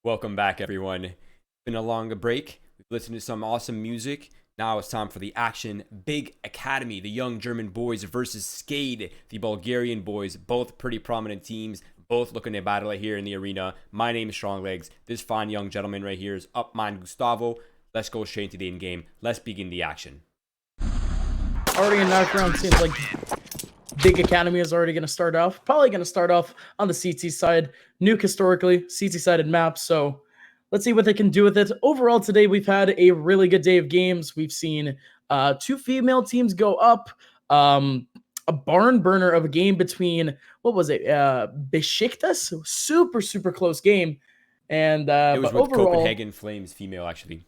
Welcome back, everyone. It's been a long break. We've listened to some awesome music. Now it's time for the action. BiG Academy, the young German boys versus Skade, the Bulgarian boys. Both pretty prominent teams, both looking to battle it here in the arena. My name is Stronglegs. This fine young gentleman right here is Upmind Gustavo. Let's go straight into the in-game. Let's begin the action. Already in knock round, seems like BiG Academy is already going to start off. Probably going to start off on the CT side. Nuke historically, CT-sided map, so let's see what they can do with it. Overall, today we've had a really good day of games. We've seen two female teams go up. A barn burner of a game between, what was it, Besiktas? Super close game. And It was but with overall, Copenhagen Flames female, actually.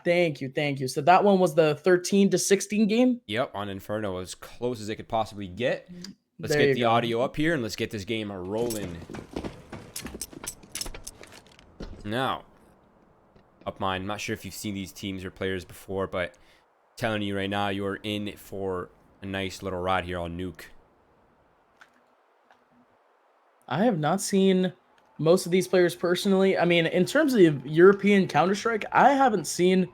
Thank you. So that one was the 13-16 game? Yep, on Inferno, as close as it could possibly get. Let's There get you the go. audio up here and let's get this game rolling. Now, Upmind, I'm not sure if you've seen these teams or players before, but telling you right now, you're in for a nice little ride here on Nuke. I have not seen most of these players personally. I mean, in terms of European Counter-Strike, I haven't seen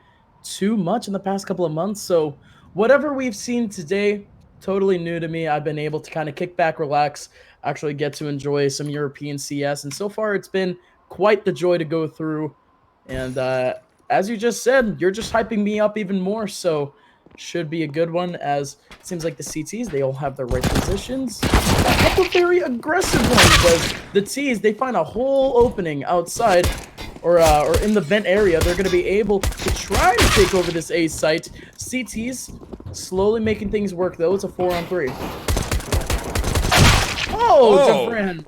too much in the past couple of months. So whatever we've seen today, totally new to me. I've been able to kind of kick back, relax, actually get to enjoy some European CS. And so far, it's been quite the joy to go through. And as you just said, you're just hyping me up even more. So should be a good one, as it seems like the CTs, they all have the right positions. A couple very aggressive ones, as the Ts, they find a whole opening outside or in the vent area. They're going to be able to try to take over this A site. CTs slowly making things work, though. It's a 4-on-3. Oh, different.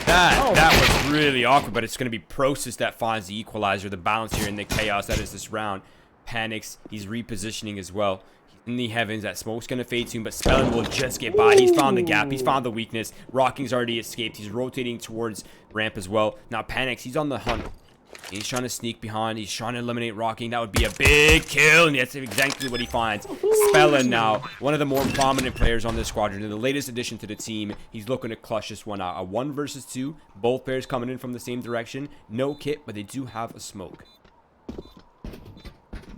That was really awkward, but it's going to be Process that finds the equalizer, the balance here in the chaos that is this round. Panics, he's repositioning as well. He's in the heavens, that smoke's going to fade soon, but Spellin will just get by. He's found the gap, he's found the weakness. Rocking's already escaped, he's rotating towards ramp as well. Now Panics, he's on the hunt. He's trying to sneak behind, he's trying to eliminate Rocking. That would be a big kill, and that's exactly what he finds. Spellin now, one of the more prominent players on this squadron, and the latest addition to the team. He's looking to clutch this one out. A 1 versus 2, both players coming in from the same direction. No kit, but they do have a smoke.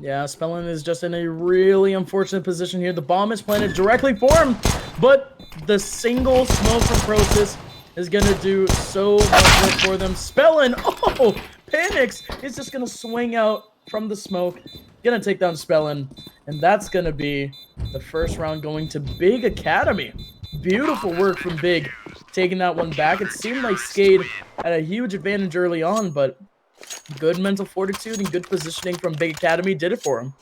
Yeah, Spellin is just in a really unfortunate position here. The bomb is planted directly for him, but the single smoke from Process is going to do so much work for them. Spellin, oh, Panics is just going to swing out from the smoke, going to take down Spellin, and that's going to be the first round going to BiG Academy. Beautiful work from BiG, taking that one back. It seemed like Skade had a huge advantage early on, but good mental fortitude and good positioning from BiG Academy did it for him.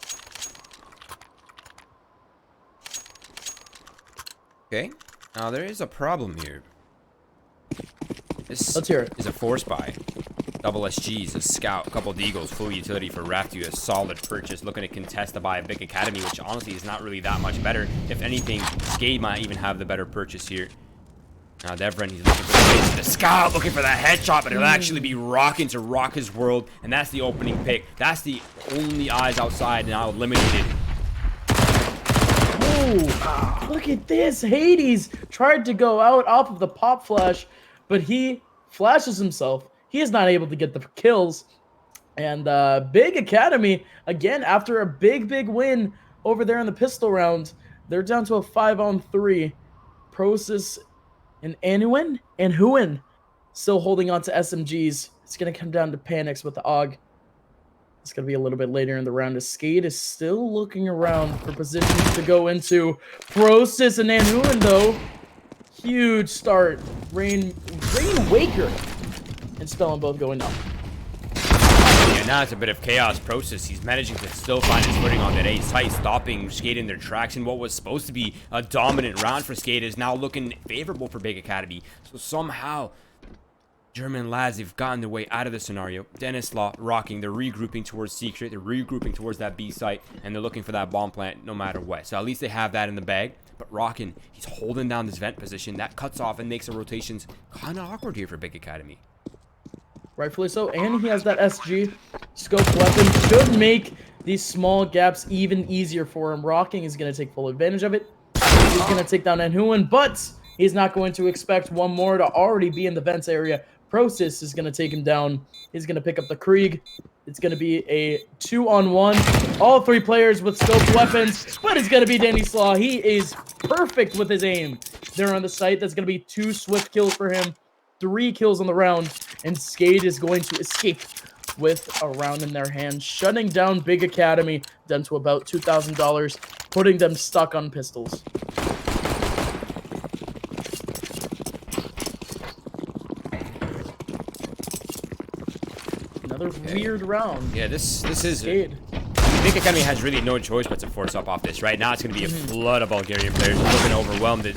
Okay, now there is a problem here. This Let's hear it. is a force buy. Double SGs, a scout, a couple Deagles, full utility for Raftu, a solid purchase, looking to contest the buy of BiG Academy, which honestly is not really that much better. If anything, Skade might even have the better purchase here. Now Devrin, he's looking for the scout, looking for that headshot, but it'll actually be Rocking to rock his world, and that's the opening pick. That's the only eyes outside now eliminated. Oh, look at this. Hades tried to go out off of the pop flash, but he flashes himself. He is not able to get the kills. And BiG Academy, again, after a big win over there in the pistol round, they're down to a 5-on-3. Process and Anhuin still holding on to SMGs. It's going to come down to Panics with the AUG. It's going to be a little bit later in the round. As Skade is still looking around for positions to go into. Process and Anhuin, though. Huge start. Rain Waker and Spellin both going down. Yeah, now it's a bit of chaos. Process, he's managing to still find his footing on that A site, stopping Skade in their tracks, and what was supposed to be a dominant round for Skade is now looking favorable for BiG Academy. So somehow, German lads, they've gotten their way out of the scenario. Dennis Law, Rocking, they're regrouping towards Secret, they're regrouping towards that B site, and they're looking for that bomb plant no matter what. So at least they have that in the bag. But Rocking, he's holding down this vent position. That cuts off and makes the rotations kind of awkward here for BiG Academy. Rightfully so, and he has that SG scope weapon. Should make these small gaps even easier for him. Rocking is going to take full advantage of it. He's going to take down Anhuin, but he's not going to expect one more to already be in the vents area. Process is going to take him down. He's going to pick up the Krieg. It's going to be a 2-on-1. All 3 players with scoped weapons, but it's going to be Danny Slaw. He is perfect with his aim. They're on the site. That's going to be 2 swift kills for him, 3 kills on the round, and Skade is going to escape with a round in their hand, shutting down Big Academy down to about $2,000, putting them stuck on pistols. Another weird round. Yeah, this is Skade. Big Academy has really no choice but to force up off this. Right now, it's going to be a flood of Bulgarian players. They're going to overwhelm the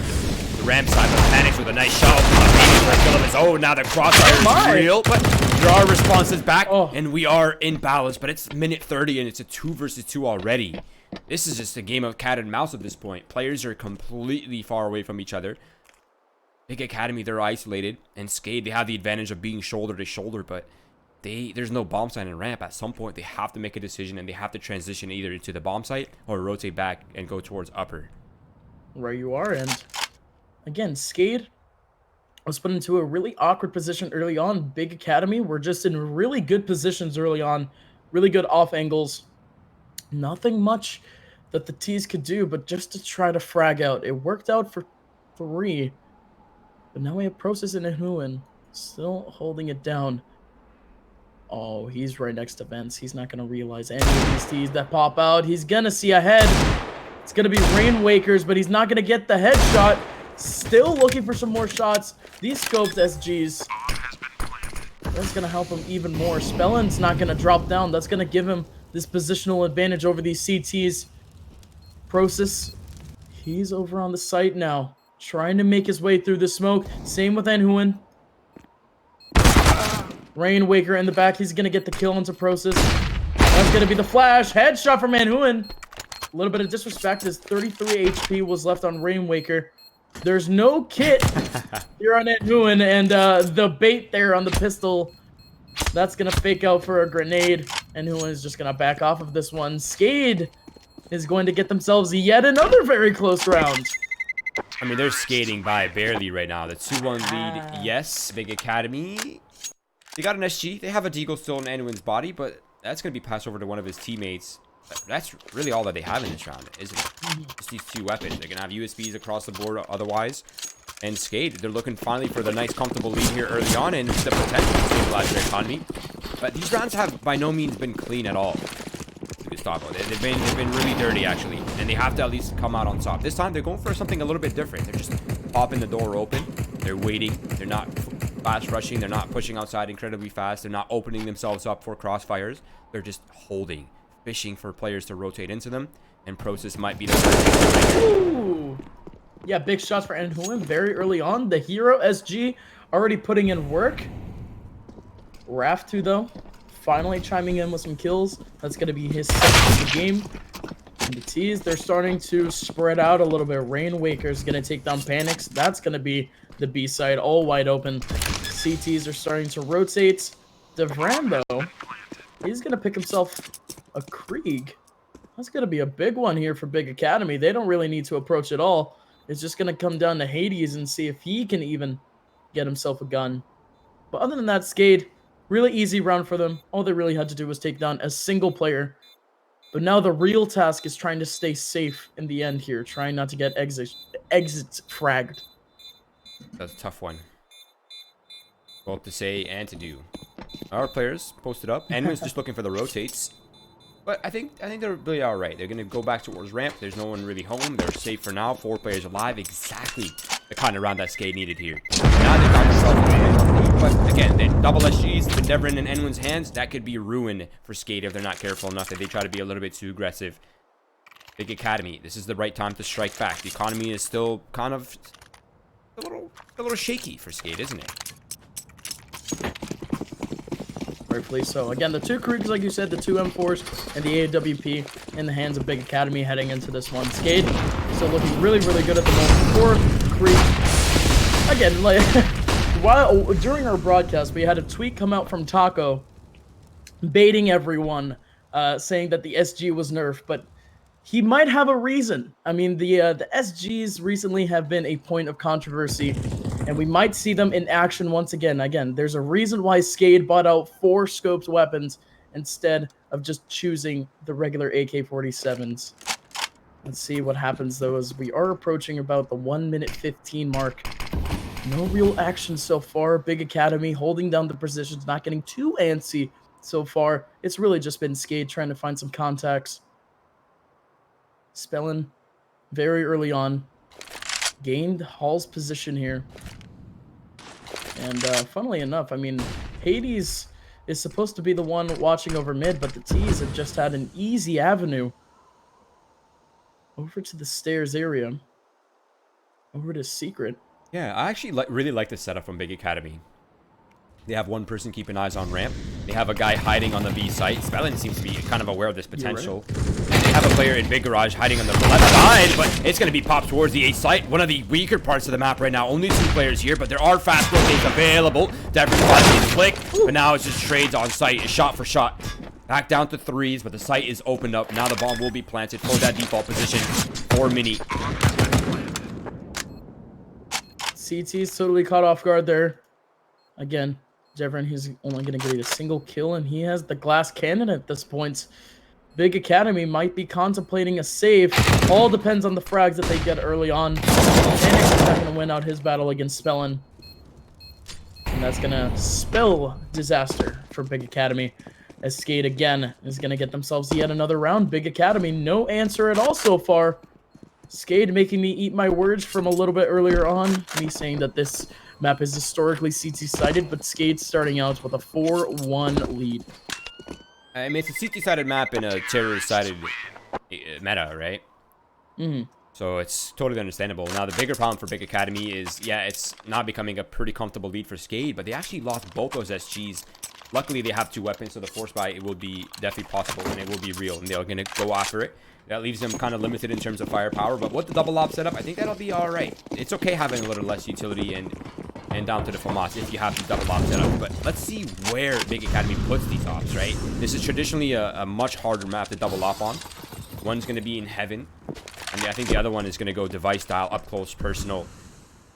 ramp side, but Panics with a nice shot. Oh, now the crossfire is real, but there are responses back, and we are in balance. But it's minute 30, and it's a 2 versus 2 already. This is just a game of cat and mouse at this point. Players are completely far away from each other. Big Academy, they're isolated, and Skade, they have the advantage of being shoulder to shoulder, but there's no bomb site and ramp. At some point, they have to make a decision, and they have to transition either to the bomb site or rotate back and go towards upper. Right you are, and again, Skade was put into a really awkward position early on. Big Academy were just in really good positions early on, really good off angles. Nothing much that the T's could do, but just to try to frag out. It worked out for 3, but now we have Process and Ehuin still holding it down. Oh, he's right next to Vents. He's not going to realize any of these T's that pop out. He's going to see ahead. It's going to be Rainwakers, but he's not going to get the headshot. Still looking for some more shots. These scoped SGs. That's going to help him even more. Spellin's not going to drop down. That's going to give him this positional advantage over these CTs. Process, he's over on the site now, trying to make his way through the smoke. Same with Ehuin. Rainwaker in the back. He's going to get the kill into Process. That's going to be the flash. Headshot from Ehuin. A little bit of disrespect. His 33 HP was left on Rainwaker. There's no kit here on Ehuin, and the bait there on the pistol, that's going to fake out for a grenade. Ehuin is just going to back off of this one. Skade is going to get themselves yet another very close round. I mean, they're skating by barely right now. The 2-1 lead, yes. Big Academy. They got an SG. They have a deagle still in Ehuin's body, but that's going to be passed over to one of his teammates. That's really all that they have in this round, isn't it? Just these 2 weapons. They're going to have USBs across the board otherwise. And Skade, they're looking finally for the nice, comfortable lead here early on and the potential to stabilize their economy. But these rounds have by no means been clean at all. Gustavo, they've been really dirty, actually. And they have to at least come out on top. This time, they're going for something a little bit different. They're just popping the door open. They're waiting. They're not fast rushing. They're not pushing outside incredibly fast. They're not opening themselves up for crossfires. They're just holding, fishing for players to rotate into them, and Process might be the first. Ooh. Yeah, big shots for Ehuin very early on. The hero SG already putting in work. Raftu, though, finally chiming in with some kills. That's going to be his second of the game. And the T's, they're starting to spread out a little bit. Rainwaker's going to take down Panics. That's going to be the B side, all wide open. CTs are starting to rotate. Devran, though, he's going to pick himself a Krieg. That's going to be a big one here for Big Academy. They don't really need to approach at all. It's just going to come down to Hades and see if he can even get himself a gun. But other than that, Skade, really easy round for them. All they really had to do was take down a single player. But now the real task is trying to stay safe in the end here, trying not to get exit fragged. That's a tough one. Both to say and to do. Our players posted up. Ehuin's just looking for the rotates. But I think they're really all right. They're going to go back towards ramp. There's no one really home. They're safe for now. 4 players alive. Exactly the kind of round that Skade needed here. Now they got themselves. But again, they double SGs. But never in Ehuin's hands. That could be ruin for Skade if they're not careful enough. If they try to be a little bit too aggressive. Big Academy. This is the right time to strike back. The economy is still kind of a little shaky for Skade, isn't it? Rightfully so. Again, the 2 Kriegs, like you said, the 2 M4s and the AWP in the hands of Big Academy heading into this one. Skade still looking really, really good at the moment. 4 Kriegs. Again, like during our broadcast, we had a tweet come out from Taco baiting everyone, saying that the SG was nerfed, but he might have a reason. I mean, the SGs recently have been a point of controversy And we might see them in action once again. Again, there's a reason why Skade bought out 4 scoped weapons instead of just choosing the regular AK-47s. Let's see what happens, though, as we are approaching about the 1 minute 15 mark. No real action so far. Big Academy holding down the positions, not getting too antsy so far. It's really just been Skade trying to find some contacts. Spellin very early on gained Hall's position here. And funnily enough, I mean, Hades is supposed to be the one watching over mid, but the T's have just had an easy avenue over to the stairs area. Over to Secret. Yeah, I actually really like the setup from Big Academy. They have one person keeping eyes on ramp. They have a guy hiding on the B site. Spellin seems to be kind of aware of this potential. Right. And they have a player in Big Garage hiding on the left side, but it's going to be popped towards the A site. One of the weaker parts of the map right now. Only 2 players here, but there are fast rotates available. Definitely watching the click, but now it's just trades on site. It's shot for shot. Back down to 3s, but the site is opened up. Now the bomb will be planted for that default position for Mini. CT's totally caught off guard there. Again, Jevron, he's only going to get a single kill, and he has the glass cannon at this point. Big Academy might be contemplating a save. All depends on the frags that they get early on. Phoenix is not going to win out his battle against Spellin. And that's going to spell disaster for Big Academy. As Skade again is going to get themselves yet another round. Big Academy, no answer at all so far. Skade making me eat my words from a little bit earlier on. Me saying that this map is historically CT-sided, but Skade starting out with a 4-1 lead. I mean, it's a CT-sided map in a terror-sided meta, right? Mm-hmm. So it's totally understandable. Now, the bigger problem for Big Academy is, yeah, it's not becoming a pretty comfortable lead for Skade, but they actually lost both those SGs. Luckily, they have 2 weapons, so the force buy, it will be definitely possible, and it will be real, and they're going to go after it. That leaves them kind of limited in terms of firepower, but with the double op setup, I think that'll be all right. It's okay having a little less utility and down to the FAMAS if you have the double op setup, but let's see where Big Academy puts these ops, right? This is traditionally a much harder map to double op on. One's going to be in Heaven, and I think the other one is going to go device style, up close, personal,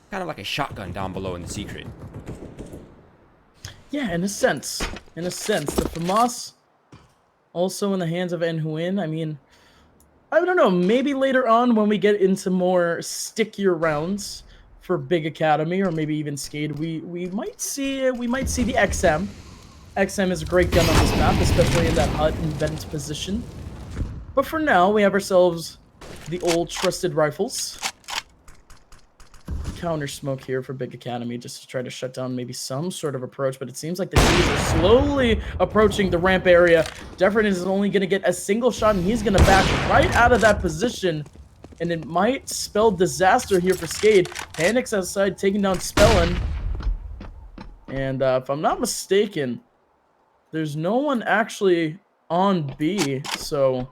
kind of like a shotgun down below in the Secret. Yeah, in a sense. In a sense. The FAMAS also in the hands of Nguyen. I mean, I don't know. Maybe later on when we get into more stickier rounds for Big Academy, or maybe even Skade, we might see the XM. XM is a great gun on this map, especially in that hut and vent position. But for now, we have ourselves the old trusted rifles. Counter smoke here for Big Academy just to try to shut down maybe some sort of approach, but it seems like the T's are slowly approaching the ramp area. Devrin is only going to get a single shot, and he's going to back right out of that position, and it might spell disaster here for Skade. Panics outside, taking down Spellin, and if I'm not mistaken, there's no one actually on B, so...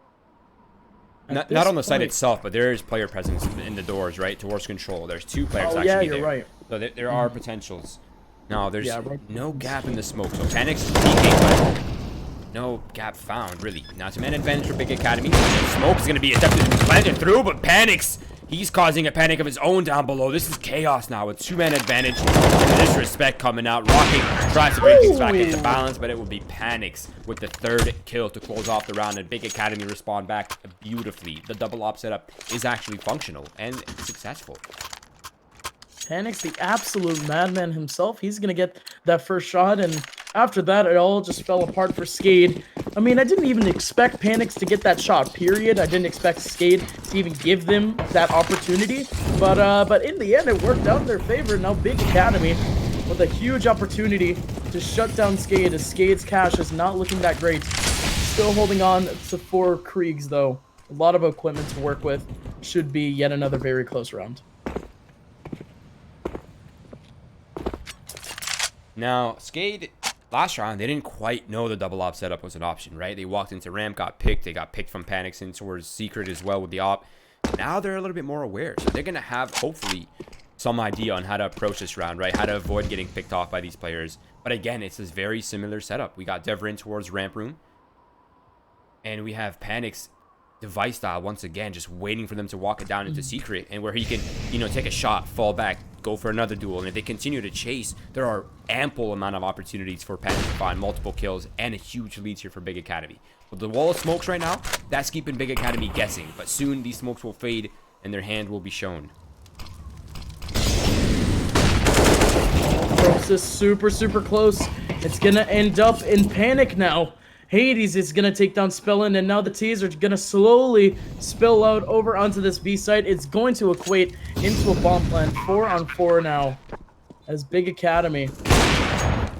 Not on the site itself, but there is player presence in the doors, right? Towards control. There's 2 players actually yeah, there. you're right. So there are potentials. No, there's right. no gap in the smoke. So Panics is peeking, but no gap found, really. Now it's a man advantage for Big Academy. Smoke is going to be attempted to planted through, but Panics, he's causing a panic of his own down below. This is chaos now with 2-man advantage. And disrespect coming out. Rocking tries to bring things back into balance, but it will be Panics with the 3rd kill to close off the round. And Big Academy respond back beautifully. The double op setup is actually functional and successful. Panics, the absolute madman himself. He's going to get that first shot, and after that, it all just fell apart for Skade. I mean, I didn't even expect Panics to get that shot, period. I didn't expect Skade to even give them that opportunity, but in the end, it worked out in their favor. Now Big Academy with a huge opportunity to shut down Skade, as Skade's cash is not looking that great. Still holding on to 4 Kriegs, though. A lot of equipment to work with. Should be yet another very close round. Now, Skade, last round, they didn't quite know the double op setup was an option, right? They walked into ramp, got picked. They got picked from Panics in towards Secret as well with the op. Now they're a little bit more aware. So they're going to have, hopefully, some idea on how to approach this round, right? How to avoid getting picked off by these players. But again, it's this very similar setup. We got Devrin towards ramp room. And we have Panics device style once again, just waiting for them to walk it down into secret, and where he can, you know, take a shot, fall back, go for another duel. And if they continue to chase, there are ample amount of opportunities for Panic to find multiple kills and a huge lead here for Big Academy. But the wall of smokes right now, that's keeping Big Academy guessing. But soon these smokes will fade and their hand will be shown. Process super close. It's gonna end up in Panic now. Hades is gonna take down Spellin, and now the T's are gonna slowly spill out over onto this B site. It's going to equate into a bomb plant. 4-on-4 now as Big Academy.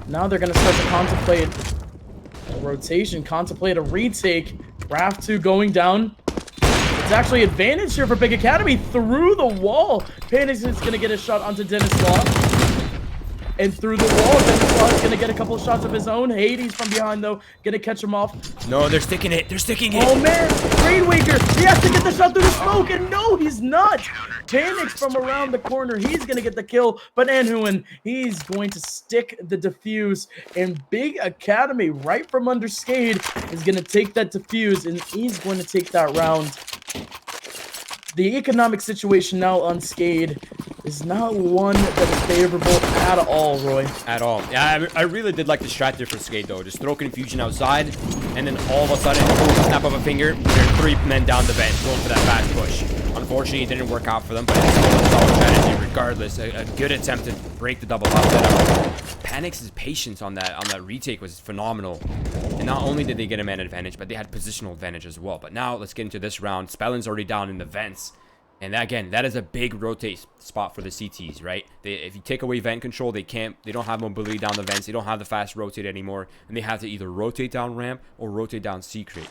Now they're gonna start to contemplate a rotation, contemplate a retake. Raf 2 going down. It's actually advantage here for Big Academy through the wall. Panic is gonna get a shot onto Dennis Law. And through the wall, Dennis Law is going to get a couple of shots of his own. Hades from behind, though, going to catch him off. No, they're sticking it. They're sticking it. Oh, man. Rainwaker, he has to get the shot through the smoke. And no, he's not. Panics from around the corner. He's going to get the kill. But Anhuin, he's going to stick the defuse. And Big Academy, right from under Skade, is going to take that defuse. And he's going to take that round. The economic situation now on Skade is not one that is favorable at all, Roy. At all. Yeah, I really did like the strat there for Skade, though. Just throw Confusion outside, and then all of a sudden, snap of a finger, there are 3 men down the vent going for that fast push. Unfortunately, it didn't work out for them, but it's still a solid strategy regardless. A good attempt to break the double up setup. Panic's patience on that retake was phenomenal. And not only did they get a man advantage, but they had positional advantage as well. But now, let's get into this round. Spellin's already down in the vents. And again, that is a big rotate spot for the CTs, right? If you take away vent control, they don't have mobility down the vents. They don't have the fast rotate anymore. And they have to either rotate down ramp or rotate down secret.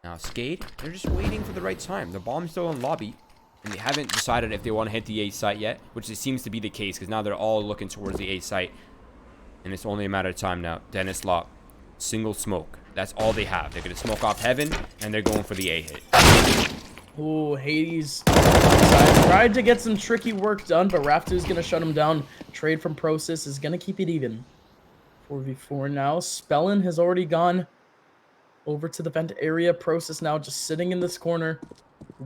Now, Skade, they're just waiting for the right time. The bomb's still in lobby. And they haven't decided if they want to hit the A site yet, which it seems to be the case, because now they're all looking towards the A site. And it's only a matter of time now. Dennis Lock, single smoke. That's all they have. They're going to smoke off heaven, and they're going for the A hit. Ooh, Hades tried to get some tricky work done, but Raf2 is going to shut him down. Trade from Process is going to keep it even. 4v4 now. Spellin has already gone over to the vent area. Process now just sitting in this corner,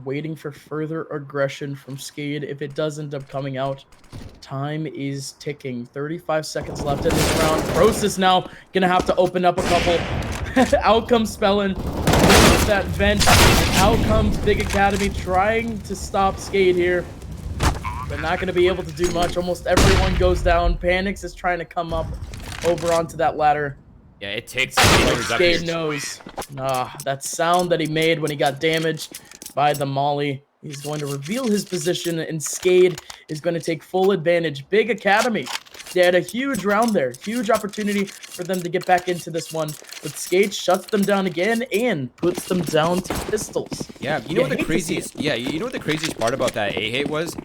waiting for further aggression from Skade. If it does end up coming out, time is ticking. 35 seconds left in this round. Process now going to have to open up a couple. Out comes Spellin. That vent, and out comes Big Academy trying to stop Skade here. They're not going to be able to do much. Almost everyone goes down. Panics is trying to come up over onto that ladder. Yeah, it takes Skade knows. That sound that he made when he got damaged by the molly. He's going to reveal his position, and Skade is going to take full advantage. Big Academy, they had a huge round there. Huge opportunity for them to get back into this one. But Skade shuts them down again and puts them down to pistols. Yeah, you know what the craziest... Yeah, you know what the craziest part about that A hit was?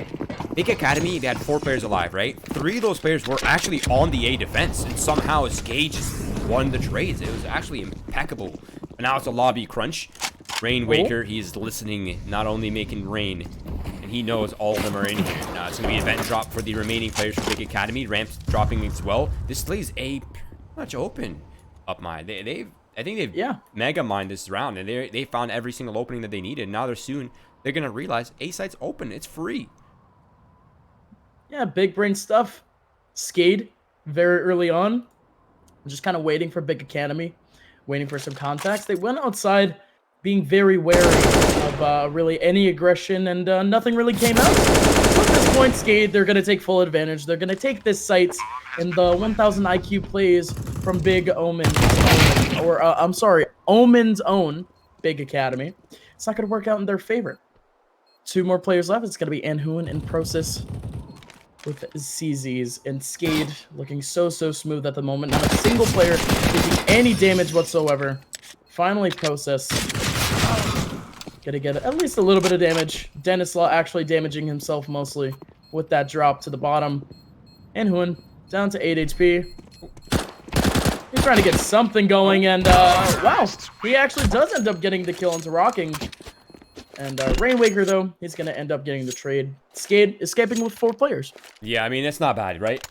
Big Academy, they had 4 players alive, right? 3 of those players were actually on the A defense, and somehow Skade just won the trades. It was actually impeccable. But now it's a lobby crunch. Rainwaker, he's listening, not only making rain, and he knows all of them are in here. Now it's going to be an event drop for the remaining players for Big Academy. Ramps dropping as well. This lays A pretty much open. Upmind. I think they've mega mined this round, and they found every single opening that they needed. Now they're going to realize A site's open. It's free. Yeah, big brain stuff. Skade, very early on. Just kind of waiting for Big Academy, waiting for some contacts. They went outside being very wary of really any aggression, and nothing really came out. So at this point, Skade, they're going to take full advantage. They're going to take this site, and the 1000 IQ plays from Big Omen's own Big Academy. It's not going to work out in their favor. 2 more players left. It's going to be Anhuin and Process with CZs, and Skade looking so smooth at the moment. Not a single player taking any damage whatsoever. Finally, Process gonna get at least a little bit of damage. Dennis Law actually damaging himself mostly with that drop to the bottom. Anhuin down to 8 HP. He's trying to get something going, and wow, he actually does end up getting the kill into Rocking. And Rainwaker, though, he's going to end up getting the trade. Skade escaping with 4 players. Yeah, I mean, that's not bad, right?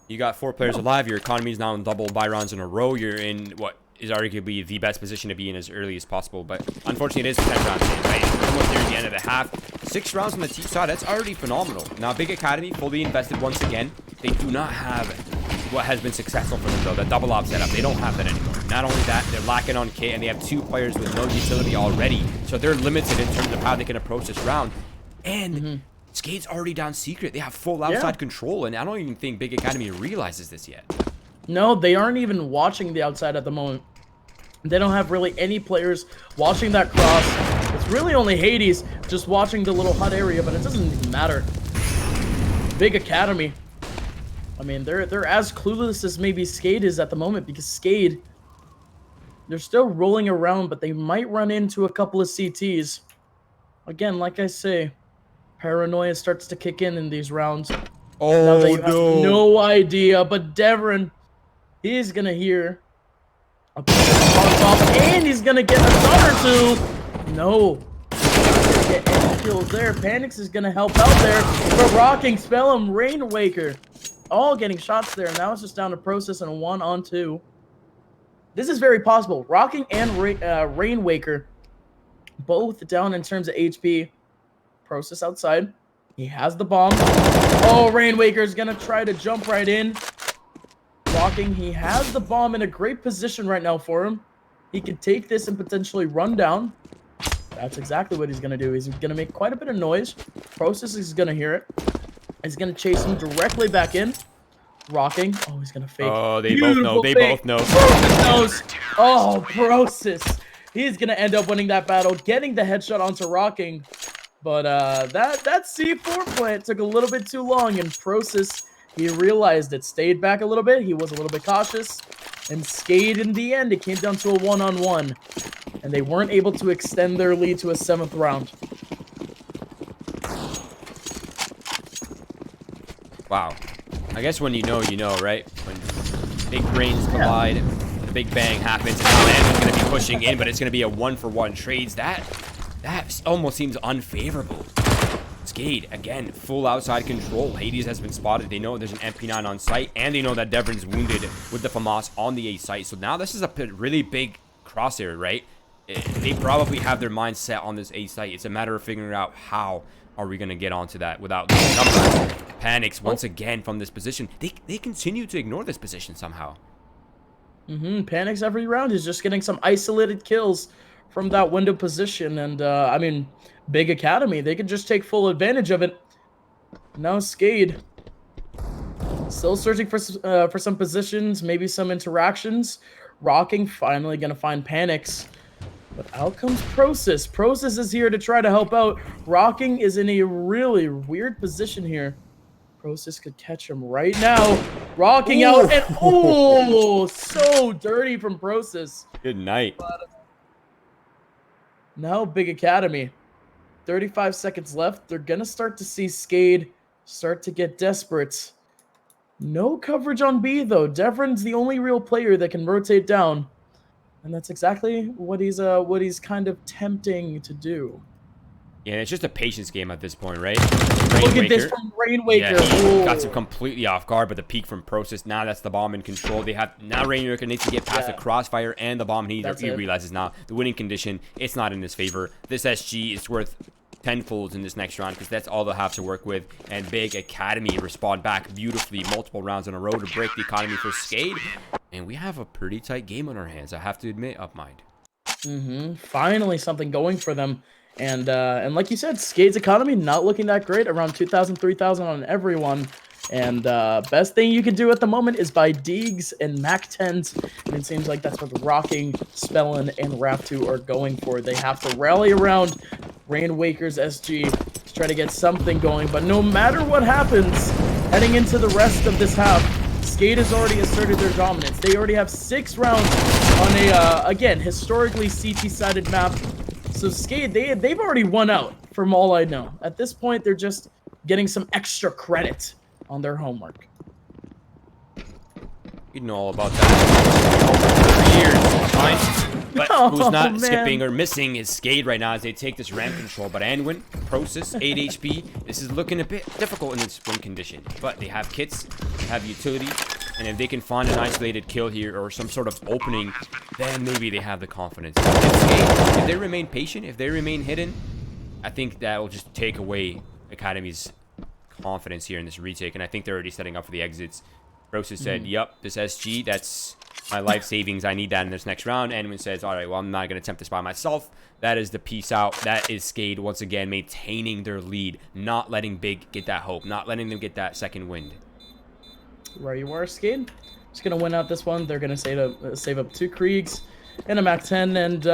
You got 4 players alive. Your economy is now in double buy rounds in a row. You're in, what, is arguably the best position to be in as early as possible. But unfortunately, it is 10 rounds in, right? We're almost near the end of the half. 6 rounds on the T side, that's already phenomenal. Now, BiG Academy fully invested once again. They do not have what has been successful for them, though, the double op setup. They don't have that anymore. Not only that, they're lacking on kit, and they have 2 players with no utility already. So they're limited in terms of how they can approach this round. And Skade's already down secret. They have full outside control, and I don't even think BiG Academy realizes this yet. No, they aren't even watching the outside at the moment. They don't have really any players watching that cross. It's really only Hades just watching the little hut area, but it doesn't even matter. BiG Academy. I mean, they're as clueless as maybe Skade is at the moment, because Skade, they're still rolling around, but they might run into a couple of CTs. Again, like I say, paranoia starts to kick in these rounds. Oh, now that you have no idea, but Devrin, he's gonna hear a off, and he's gonna get a shot or two. No, get any kills there. Panics is gonna help out there, but Rocking, Spellum, Rainwaker, all getting shots there. Now it's just down to Process and a 1-on-2. This is very possible. Rocking and Rainwaker both down in terms of HP. Process outside. He has the bomb. Oh, Rainwaker's gonna try to jump right in. Rocking, he has the bomb in a great position right now for him. He can take this and potentially run down. That's exactly what he's gonna do. He's gonna make quite a bit of noise. Process is gonna hear it. He's gonna chase him directly back in. Rocking. Oh, he's gonna fake. Oh, they both know. They both know. Process knows. Oh, Process. He's gonna end up winning that battle, getting the headshot onto Rocking. But that C4 plant took a little bit too long, and Process, he realized it. Stayed back a little bit. He was a little bit cautious. And Skade, in the end, it came down to a 1-on-1. And they weren't able to extend their lead to a 7th round. Wow. I guess when you know, right? When big brains collide, the big bang happens, and now Anvin's going to be pushing in, but it's going to be a 1-for-1 trades. That almost seems unfavorable. Skade, again, full outside control. Hades has been spotted. They know there's an MP9 on site, and they know that Devrin's wounded with the FAMAS on the A site. So now this is a really big crosshair, right? They probably have their mind set on this A site. It's a matter of figuring out how are we going to get onto that without losing numbers. Panics once again from this position. They continue to ignore this position somehow. Panics every round. He's just getting some isolated kills from that window position. And, I mean, BiG Academy, they could just take full advantage of it. Now Skade, still searching for some positions, maybe some interactions. Rocking, finally going to find Panics. But out comes Process. Process is here to try to help out. Rocking is in a really weird position here. Process could catch him right now. Rocking out, and oh, so dirty from Process. Good night. Now BiG Academy. 35 seconds left. They're going to start to see Skade start to get desperate. No coverage on B, though. Devrin's the only real player that can rotate down. And that's exactly what he's kind of tempting to do. Yeah, it's just a patience game at this point, right? Look at this from Rainwaker. Yeah, he got him completely off guard, but the peak from Process, now that's the bomb in control. They have now Rainwaker needs to get past the crossfire and the bomb. He realizes now the winning condition, it's not in his favor. This SG is worth tenfolds in this next round because that's all they'll have to work with. And BiG Academy respond back beautifully multiple rounds in a row to break the economy for Skade. And we have a pretty tight game on our hands, I have to admit, Upmind. Finally something going for them. And like you said, Skade's economy not looking that great, around 2,000, 3,000 on everyone. And best thing you can do at the moment is buy Deegs and Mac-10s. And it seems like that's what Rocking, Spellin, and Raptu are going for. They have to rally around Rainwaker's SG to try to get something going. But no matter what happens, heading into the rest of this half, Skade has already asserted their dominance. They already have 6 rounds on a, again, historically CT-sided map. So Skade, they've already won out, from all I know. At this point, they're just getting some extra credit on their homework. You know all about that for years, fine. But who's not skipping or missing is Skade right now as they take this ramp control. But Anwin, Process, 8 HP. This is looking a bit difficult in this win condition. But they have kits, they have utility, And if they can find an isolated kill here or some sort of opening, then maybe they have the confidence. If they remain patient, if they remain hidden, I think that will just take away Academy's confidence here in this retake. And I think they're already setting up for the exits. Process said, yep, this SG, that's my life savings. I need that in this next round. And says, all right, well, I'm not going to attempt this by myself. That is the peace out. That is Skade once again maintaining their lead, not letting BiG get that hope, not letting them get that second wind. Where you are, Skade. Just gonna win out this one. They're gonna save up 2 Kriegs and a Mac 10, and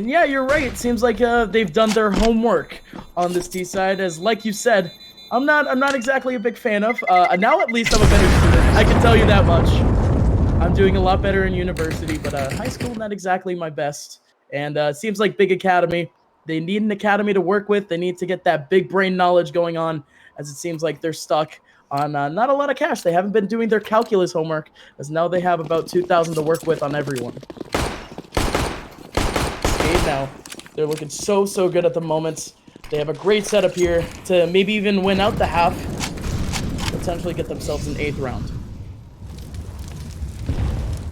yeah, you're right. It seems like they've done their homework on this T side. As like you said, I'm not exactly a big fan of. Now at least I'm a better student. I can tell you that much. I'm doing a lot better in university, but high school not exactly my best. And it seems like BiG Academy. They need an academy to work with. They need to get that big brain knowledge going on, as it seems like they're stuck on not a lot of cash. They haven't been doing their calculus homework, as now they have about 2,000 to work with on everyone. Skade now, they're looking so good at the moment. They have a great setup here to maybe even win out the half, potentially get themselves an 8th round.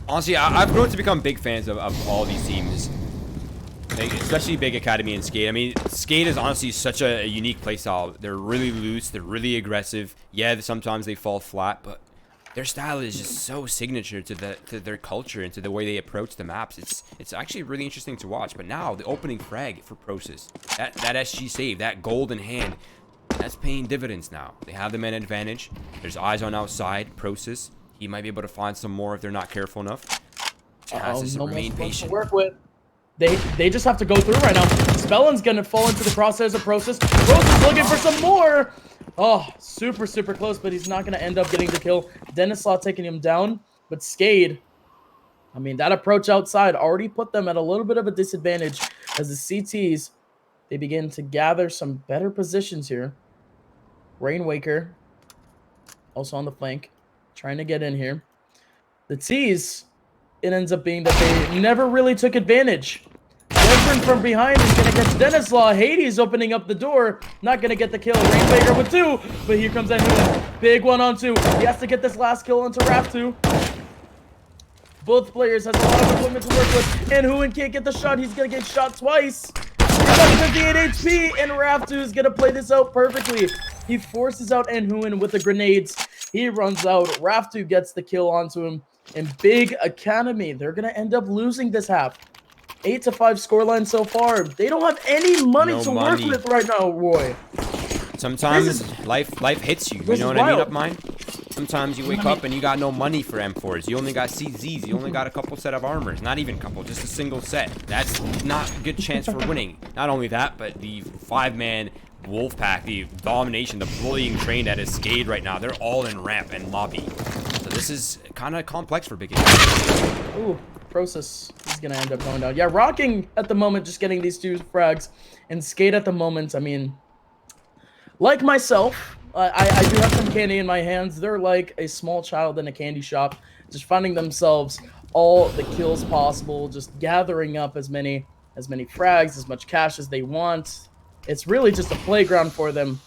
Honestly, I've grown to become big fans of all these teams. Like, especially BiG Academy and Skade. I mean, Skade is honestly such a unique playstyle. They're really loose. They're really aggressive. Yeah, sometimes they fall flat, but their style is just so signature to their culture and to the way they approach the maps. It's actually really interesting to watch. But now the opening frag for Process, that SG save, that golden hand, that's paying dividends now. They have the man advantage. There's eyes on outside. Process, he might be able to find some more if they're not careful enough. Has to remain patient. To work with. They just have to go through right now. Spellin's gonna fall into the crosshairs of Process. Process looking for some more. Oh, super close, but he's not gonna end up getting the kill. Denislaw taking him down, but Skade, I mean, that approach outside already put them at a little bit of a disadvantage as the CTs, they begin to gather some better positions here. Rainwaker, also on the flank, trying to get in here. The T's, it ends up being that they never really took advantage. Devrin from behind is going to catch Denislaw. Hades opening up the door. Not going to get the kill. Rainmaker with 2. But here comes Enhuin. Big 1-on-2. He has to get this last kill onto Raftu. Both players has a lot of equipment to work with. Enhuin can't get the shot. He's going to get shot twice. He's got 58 HP. And Raftu is going to play this out perfectly. He forces out Enhuin with the grenades. He runs out. Raftu gets the kill onto him. And BiG Academy, they're going to end up losing this half. 8-5 scoreline so far. They don't have any money to work with right now, Roy. Sometimes life hits you. You know what I mean, Upmind? Sometimes you wake up and you got no money for M4s. You only got CZs. You only got a couple set of armors. Not even a couple, just a single set. That's not a good chance for winning. Not only that, but the 5-man wolf pack, the domination, the bullying train that is Skade right now. They're all in ramp and lobby. So this is kind of complex for BiG. Ooh, Process is going to end up going down. Yeah, Rocking at the moment just getting these 2 frags. And Skade at the moment, I mean, like myself, I do have some candy in my hands. They're like a small child in a candy shop, just finding themselves all the kills possible, just gathering up as many frags, as much cash as they want. It's really just a playground for them,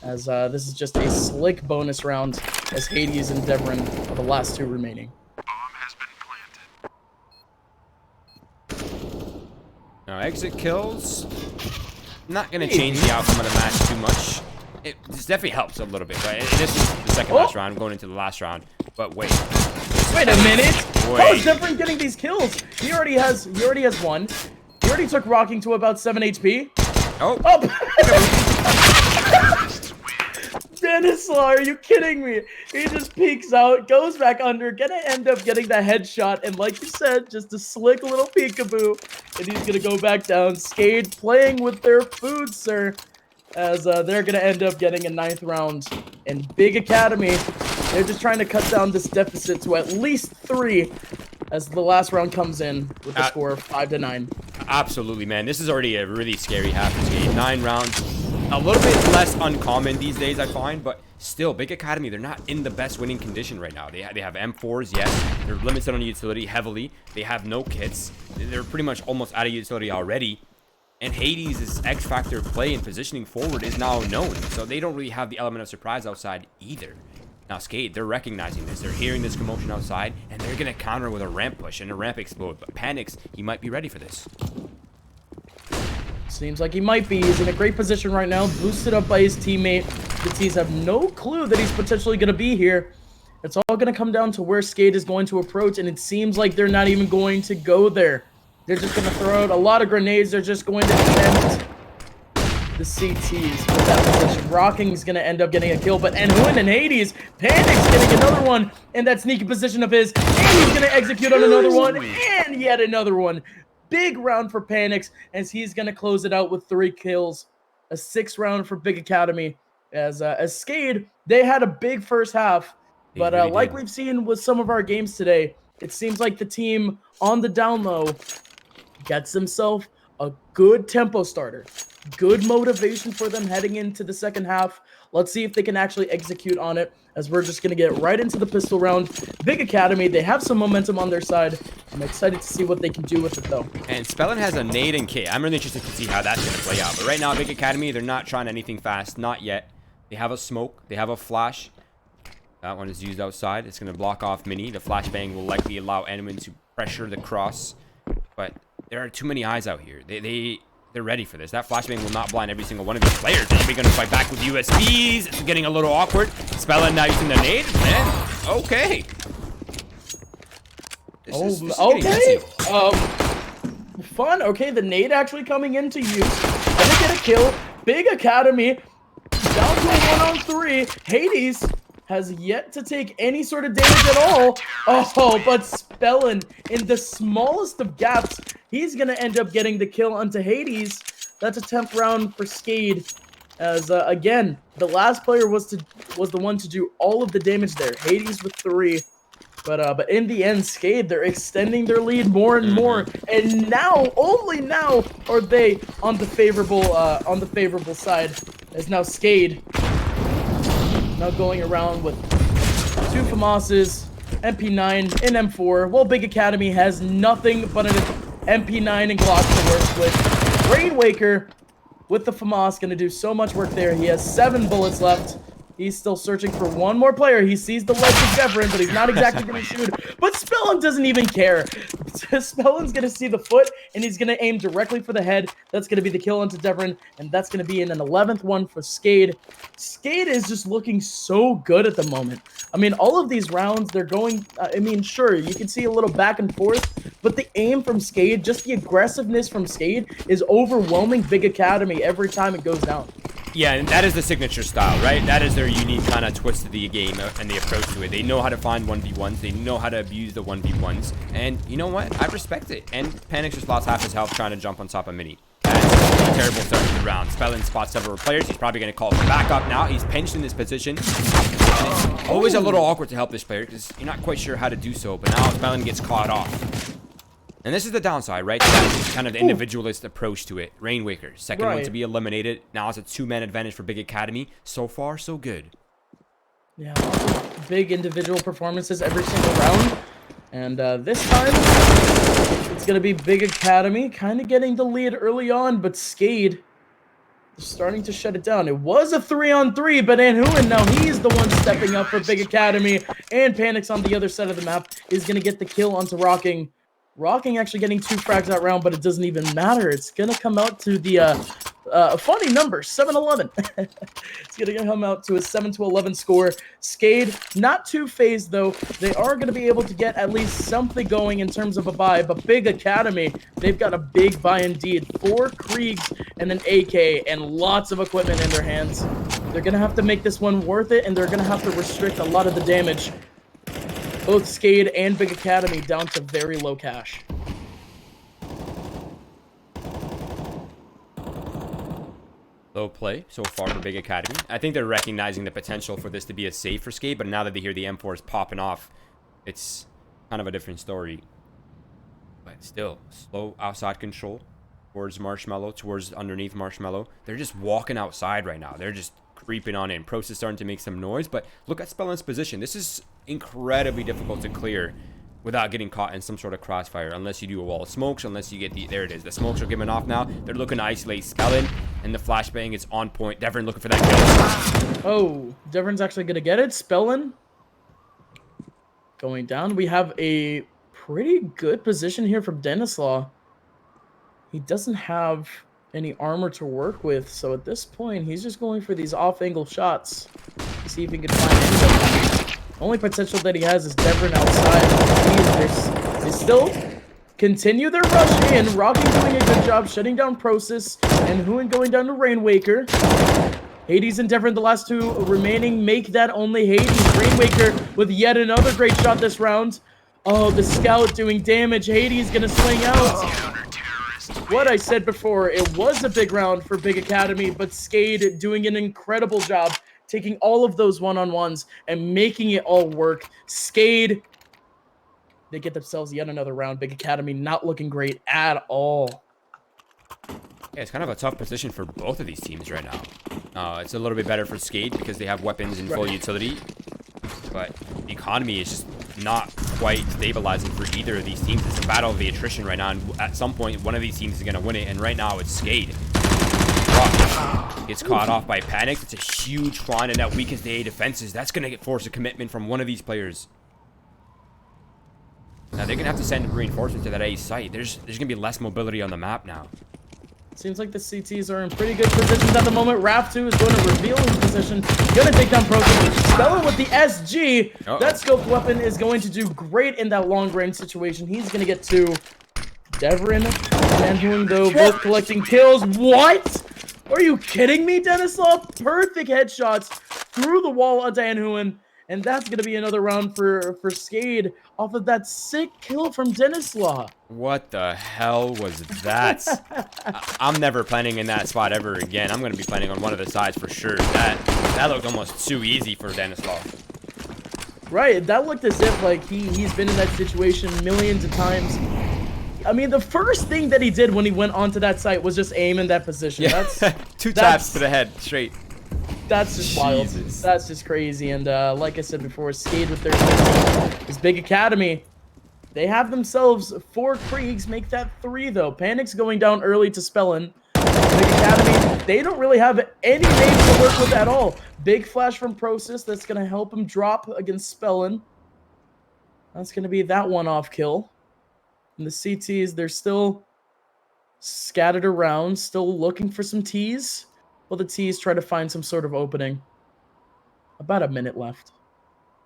as this is just a slick bonus round as Hades and Devrin are the last 2 remaining. Now, exit kills, not going to change the outcome of the match too much. It definitely helps a little bit, right? This is the second last round, going into the last round. But wait a minute. How is Devrin getting these kills? He already has 1. He already took Rocking to about 7 HP. Oh. Denislaw, are you kidding me? He just peeks out, goes back under, gonna end up getting the headshot, and like you said, just a slick little peekaboo, and he's gonna go back down. Skade playing with their food, sir, as they're gonna end up getting a 9th round. And BiG Academy, they're just trying to cut down this deficit to at least 3 as the last round comes in with the score of 5-9. Absolutely, man. This is already a really scary half this game. 9 rounds. A little bit less uncommon these days, I find, but still, BiG Academy, they're not in the best winning condition right now. They have M4s, yes. They're limited on utility heavily. They have no kits. They're pretty much almost out of utility already. And Hades' X-Factor play and positioning forward is now known, so they don't really have the element of surprise outside either. Now, Skade, they're recognizing this. They're hearing this commotion outside, and they're going to counter with a ramp push and a ramp explode. But Panics, he might be ready for this. Seems like he might be. He's in a great position right now, boosted up by his teammate. The T's have no clue that he's potentially going to be here. It's all going to come down to where Skade is going to approach, and it seems like they're not even going to go there. They're just going to throw out a lot of grenades. They're just going to attempt the CTs with that position. Rocking's going to end up getting a kill, but Enhuin and Hades, Panic's getting another one in that sneaky position of his, and he's going to execute on another one, and yet another one. Big round for Panics, as he's going to close it out with 3 kills. A 6th round for Big Academy. As Skade, they had a big first half, but really like we've seen with some of our games today, it seems like the team on the down low gets themselves a good tempo starter. Good motivation for them heading into the second half. Let's see if they can actually execute on it, as we're just going to get right into the pistol round. Big Academy, they have some momentum on their side. I'm excited to see what they can do with it, though. And Spellin has a nade and K. I'm really interested to see how that's going to play out. But right now, Big Academy, they're not trying anything fast. Not yet. They have a smoke. They have a flash. That one is used outside. It's going to block off Mini. The flashbang will likely allow Enwin to pressure the cross. But there are too many eyes out here. They're ready for this. That flashbang will not blind every single one of these players. They're going to fight back with USBs. It's getting a little awkward. Spellin now using the nade. Man, okay. This is okay. Fun. Okay, the nade actually coming into use. Gonna get a kill. Big Academy down to a 1-on-3. Hades has yet to take any sort of damage at all. Oh, but Spellin, in the smallest of gaps, he's going to end up getting the kill onto Hades. That's a 10th round for Skade. As, again, the last player was the one to do all of the damage there. Hades with 3. But in the end, Skade, they're extending their lead more and more. And now, only now, are they on the favorable side. As now Skade now going around with 2 FAMASes, MP9, and M4, while Big Academy has nothing but an MP9 and Glock to work with. Rainwaker with the FAMAS going to do so much work there. He has 7 bullets left. He's still searching for one more player. He sees the legs of Devrin, but he's not exactly going to shoot. But Spellin doesn't even care. Spellin's going to see the foot, and he's going to aim directly for the head. That's going to be the kill onto Devrin, and that's going to be in an 11th one for Skade. Skade is just looking so good at the moment. I mean, all of these rounds, they're going... I mean, sure, you can see a little back and forth, but the aim from Skade, just the aggressiveness from Skade, is overwhelming Big Academy every time it goes down. Yeah, and that is the signature style, right? That is their unique kind of twist to the game and the approach to it. They know how to find 1v1s. They know how to abuse the 1v1s. And you know what? I respect it. And Panic just lost half his health trying to jump on top of Mini. That's a terrible start to the round. Spellin spots several players. He's probably going to call for backup now. He's pinched in this position. And it's always a little awkward to help this player because you're not quite sure how to do so. But now Spellin gets caught off. And this is the downside, right? That's kind of the individualist approach to it. Rainwaker, second one to be eliminated. Now it's a 2-man advantage for Big Academy. So far, so good. Yeah, big individual performances every single round. And this time, it's going to be Big Academy kind of getting the lead early on, but Skade is starting to shut it down. It was a 3-on-3, but Enhuin, now he's the one stepping up for Big Academy. And Panic's on the other side of the map is going to get the kill onto Rocking. Rocking actually getting 2 frags that round, but it doesn't even matter. It's going to come out to the funny number, 7-11. It's going to come out to a 7-11 score. Skade, not too phased, though. They are going to be able to get at least something going in terms of a buy, but Big Academy, they've got a big buy indeed. 4 Kriegs and an AK and lots of equipment in their hands. They're going to have to make this one worth it, and they're going to have to restrict a lot of the damage. Both Skade and Big Academy down to very low cash. Low play so far for Big Academy. I think they're recognizing the potential for this to be a save for Skade, but now that they hear the M4 is popping off, it's kind of a different story. But still, slow outside control towards Marshmallow, towards underneath Marshmallow. They're just walking outside right now. They're just creeping on in. Pro's is starting to make some noise, but look at Spellin's position. This is incredibly difficult to clear without getting caught in some sort of crossfire, unless you do a wall of smokes, unless you get the... There it is. The smokes are giving off now. They're looking to isolate Spellin. And the flashbang is on point. Devrin looking for that kill. Oh, Devrin's actually going to get it. Spellin going down. We have a pretty good position here from Denislaw. He doesn't have any armor to work with, so at this point, he's just going for these off-angle shots. See if he can find anybody. Only potential that he has is Devrin outside. They still continue their rush in. Rocking doing a good job shutting down Process, and Huin going down to Rainwaker. Hades and Devrin, the last two remaining, make that only Hades. Rainwaker with yet another great shot this round. Oh, the scout doing damage. Hades gonna swing out. What I said before, it was a big round for Big Academy, but Skade doing an incredible job taking all of those one-on-ones and making it all work. Skade, they get themselves yet another round. Big Academy not looking great at all. Yeah, it's kind of a tough position for both of these teams right now. It's a little bit better for Skade because they have weapons in full utility, but the economy is just not quite stabilizing for either of these teams. It's a battle of the attrition right now, and at some point, one of these teams is going to win it, and right now, it's Skade. Rock gets caught off by Panic. It's a huge find, and that weakens the A defenses. That's going to force a commitment from one of these players. Now, they're going to have to send reinforcements to that A site. There's going to be less mobility on the map now. Seems like the CTs are in pretty good positions at the moment. Raf2 is going to reveal his position. Gonna take down Process. Spellin with the SG. That scoped weapon is going to do great in that long range situation. He's gonna get two. Devrin and Huin, though, both collecting kills. What? Are you kidding me, Denislaw? Perfect headshots through the wall onto Huin. And that's going to be another round for Skade off of that sick kill from Denislaw. What the hell was that? I'm never planning in that spot ever again. I'm going to be planning on one of the sides for sure. That looked almost too easy for Denislaw. Right, that looked as if like he's been in that situation millions of times. I mean, the first thing that he did when he went onto that site was just aim in that position. Yeah. Two taps to the head, straight. That's just wild. That's just crazy. And like I said before, Skade with their this Big Academy, they have themselves 4 Kriegs, make that 3 though. Panic's going down early to Spellin. Big Academy, they don't really have any names to work with at all. Big flash from Process that's going to help him drop against Spellin. That's going to be that one-off kill. And the CTs, they're still scattered around, still looking for some Ts. Well, the T's try to find some sort of opening. About a minute left.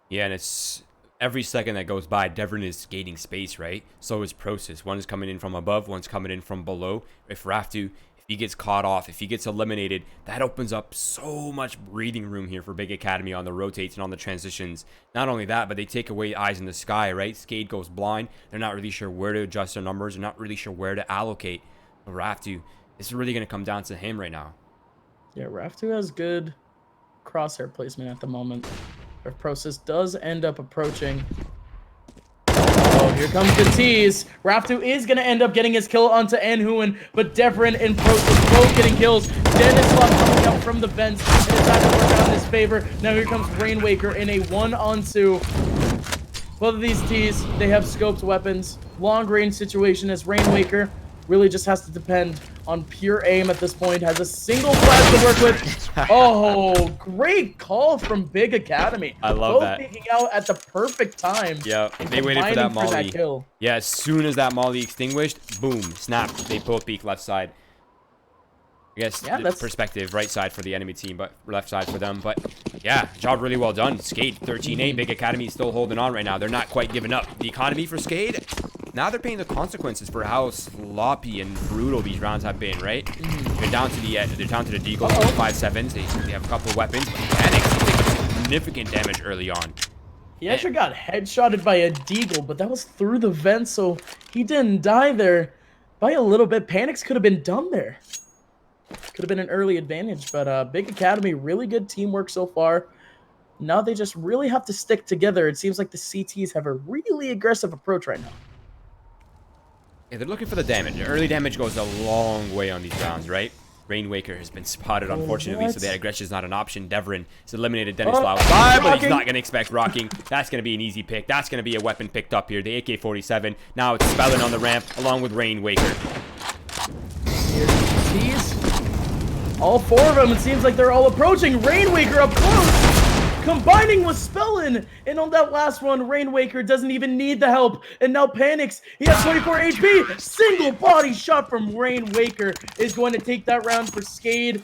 Yeah, and it's every second that goes by, Devrin is gaining space, right? So is Process. One is coming in from above, one's coming in from below. If Raf2, if he gets caught off, if he gets eliminated, that opens up so much breathing room here for Big Academy on the rotates and on the transitions. Not only that, but they take away eyes in the sky, right? Skade goes blind. They're not really sure where to adjust their numbers. They're not really sure where to allocate. But Raf2, this is really going to come down to him right now. Yeah, Raf2 has good crosshair placement at the moment. If Process does end up approaching. Oh, here comes the tease. Raf2 is going to end up getting his kill onto Huin, but Devrin and Process both getting kills. Denislaw coming up from the vents, and it's not going to work out in his favor. Now here comes Rainwaker in a 1-on-2. Both of these T's, they have scoped weapons. Long range situation as Rainwaker really just has to depend on pure aim at this point. Has a single flash to work with. Oh, great call from Big Academy. I love that. Both peeking out at the perfect time. Yeah, they waited for that molly. Yeah, as soon as that molly extinguished, boom, snap. They both peek left side. I guess that's perspective, right side for the enemy team, but left side for them. But yeah, job really well done. Skade 13-8. Big Academy is still holding on right now. They're not quite giving up. The economy for Skade, now they're paying the consequences for how sloppy and brutal these rounds have been, right? They're down to the Deagle, 5-7s. They have a couple of weapons, but Panic taking significant damage early on. He actually got headshotted by a Deagle, but that was through the vent, so he didn't die there by a little bit. Panics could have been done there. Could have been an early advantage, but Big Academy, really good teamwork so far. Now they just really have to stick together. It seems like the CTs have a really aggressive approach right now. Yeah, they're looking for the damage. The early damage goes a long way on these rounds, right? Rainwaker has been spotted, unfortunately, so the aggression is not an option. Devrin has eliminated Denislaw outside, but he's not going to expect rocking. That's going to be an easy pick. That's going to be a weapon picked up here. The AK-47. Now it's Spellin on the ramp, along with Rainwaker. Here's the tease. All 4 of them, it seems like they're all approaching. Rainwaker up close, combining with Spellin. And on that last one, Rainwaker doesn't even need the help. And now panics. He has 24 HP. Single body shot from Rainwaker is going to take that round for Skade.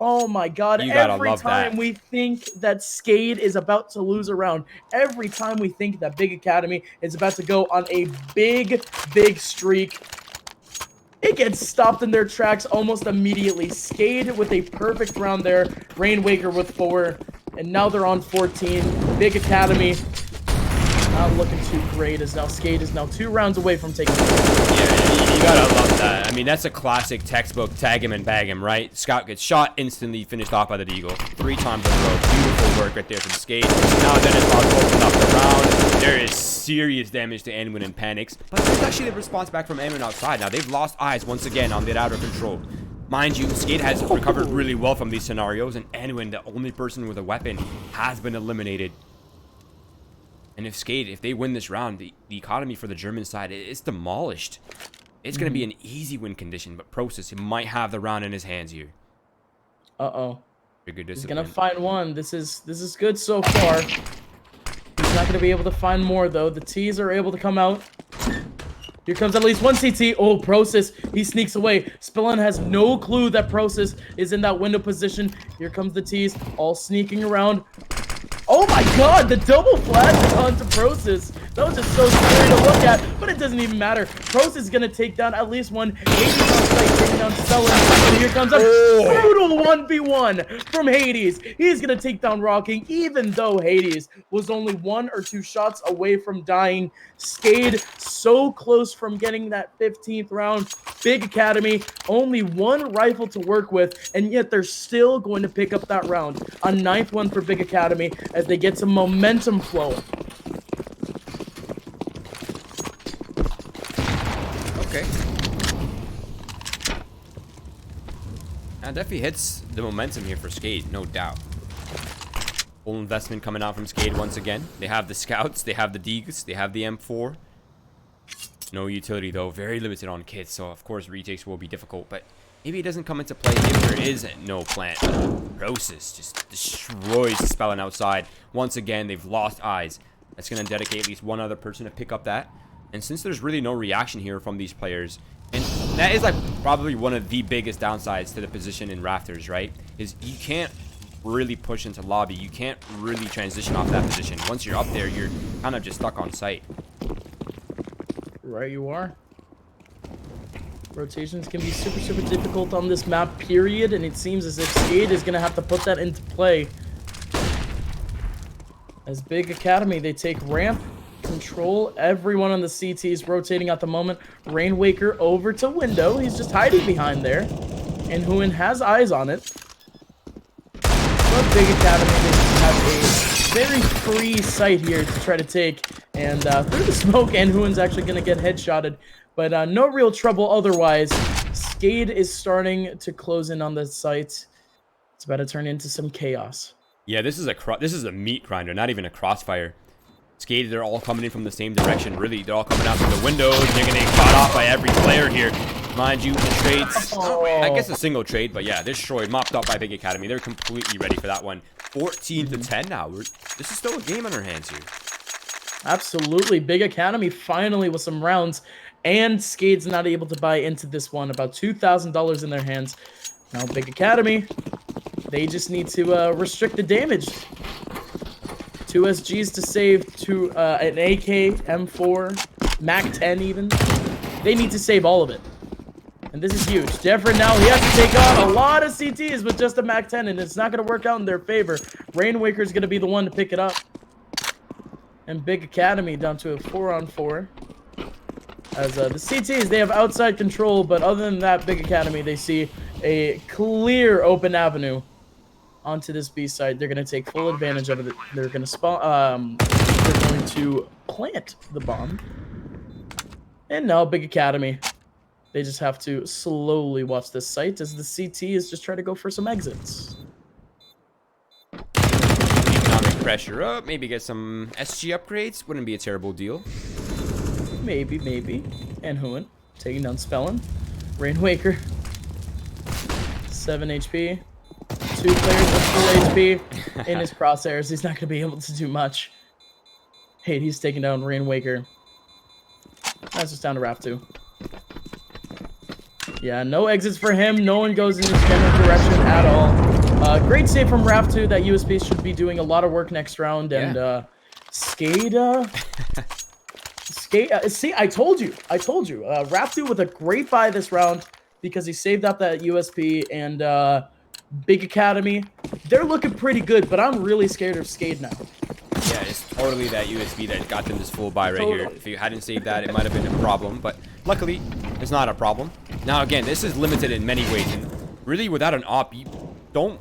Oh my god, every time we think that Skade is about to lose a round, every time we think that BiG Academy is about to go on a big streak, it gets stopped in their tracks almost immediately. Skade with a perfect round there, Rainwaker with 4, and now they're on 14. BiG Academy not looking too great, as now Skade is now 2 rounds away from taking it. Yeah, you gotta love that. I mean, that's a classic textbook tag him and bag him, right? Scout gets shot, instantly finished off by the Deagle. 3 times in a row. Beautiful work right there from Skade. Now Dennis Bob opened up the round. There is serious damage to Anwin and panics, but there's actually the response back from Anwin outside. Now they've lost eyes once again on that out of control. Mind you, Skade has recovered really well from these scenarios, and Anwin, the only person with a weapon, has been eliminated. And if Skade, if they win this round, the economy for the German side is demolished. It's going to be an easy win condition, but Process might have the round in his hands here. Uh-oh. He's going to find one. This is good so far. He's not going to be able to find more, though. The T's are able to come out. Here comes at least one CT. Oh, Process. He sneaks away. Spillin has no clue that Process is in that window position. Here comes the T's, all sneaking around. Oh my god, the double flash onto Process. That was just so scary to look at, but it doesn't even matter. Process is going to take down at least one. Hades on site, taking down Spellin. And here comes a brutal 1v1 from Hades. He's going to take down Rocking, even though Hades was only 1 or 2 shots away from dying. Skade so close from getting that 15th round. BiG Academy, only 1 rifle to work with, and yet they're still going to pick up that round. A 9th one for BiG Academy as they get some momentum flowing. Okay. That definitely hits the momentum here for Skade, no doubt. Full investment coming out from Skade once again. They have the scouts, they have the Deags, they have the M4. No utility though, very limited on kits, so of course retakes will be difficult, but maybe it doesn't come into play if there is no plant. Process just destroys the Spellin outside. Once again, they've lost eyes. That's going to dedicate at least one other person to pick up that. And since there's really no reaction here from these players, and that is like probably one of the biggest downsides to the position in Rafters, right? Is you can't really push into lobby. You can't really transition off that position. Once you're up there, you're kind of just stuck on site. Right you are. Rotations can be super difficult on this map, period, and it seems as if Skade is going to have to put that into play. As BiG Academy, they take ramp control. Everyone on the CT is rotating at the moment. Rainwaker over to window. He's just hiding behind there. And Huin has eyes on it. But BiG Academy, they just have a very free site here to try to take. And through the smoke, and Huin's actually going to get headshotted. But no real trouble otherwise. Skade is starting to close in on the site. It's about to turn into some chaos. Yeah, this is a meat grinder, not even a crossfire. Skade, they're all coming in from the same direction. Really, they're all coming out through the windows. They're going to get caught off by every player here. Mind you, the trades, I guess a single trade, but yeah, destroyed, mopped up by BiG Academy. They're completely ready for that one. 14 to 10 now. This is still a game on our hands here. Absolutely. BiG Academy finally with some rounds. And Skade's not able to buy into this one. About $2,000 in their hands. Now BiG Academy, they just need to restrict the damage. 2 SGs to save, to an AK, M4, Mac 10 even. They need to save all of it. And this is huge. Jeffrey now, he has to take on a lot of CTs with just a Mac 10, and it's not going to work out in their favor. Rainwaker's going to be the one to pick it up. And BiG Academy down to a 4-on-4. As the CTs, they have outside control, but other than that, BiG Academy, they see a clear open avenue onto this B site. They're going to take full advantage of it. They're going to spawn. They're going to plant the bomb. And now BiG Academy, they just have to slowly watch this site as the CT is just trying to go for some exits. Economic pressure up. Maybe get some SG upgrades. Wouldn't be a terrible deal. Maybe. And Huin taking down Spellin. Rainwaker 7 HP. 2 players with full HP in his crosshairs. He's not going to be able to do much. Hades taking down Rainwaker. That's just down to Raph 2. Yeah, no exits for him. No one goes in his general direction at all. Great save from Raph 2. That USP should be doing a lot of work next round. And Skade... see, I told you. Raph 2 with a great buy this round because he saved up that USP and BiG Academy. They're looking pretty good, but I'm really scared of Skade now. Yeah, it's totally that USB that got them this full buy right here. If you hadn't saved that, it might have been a problem, but luckily, it's not a problem. Now, again, this is limited in many ways, and really, without an op, you don't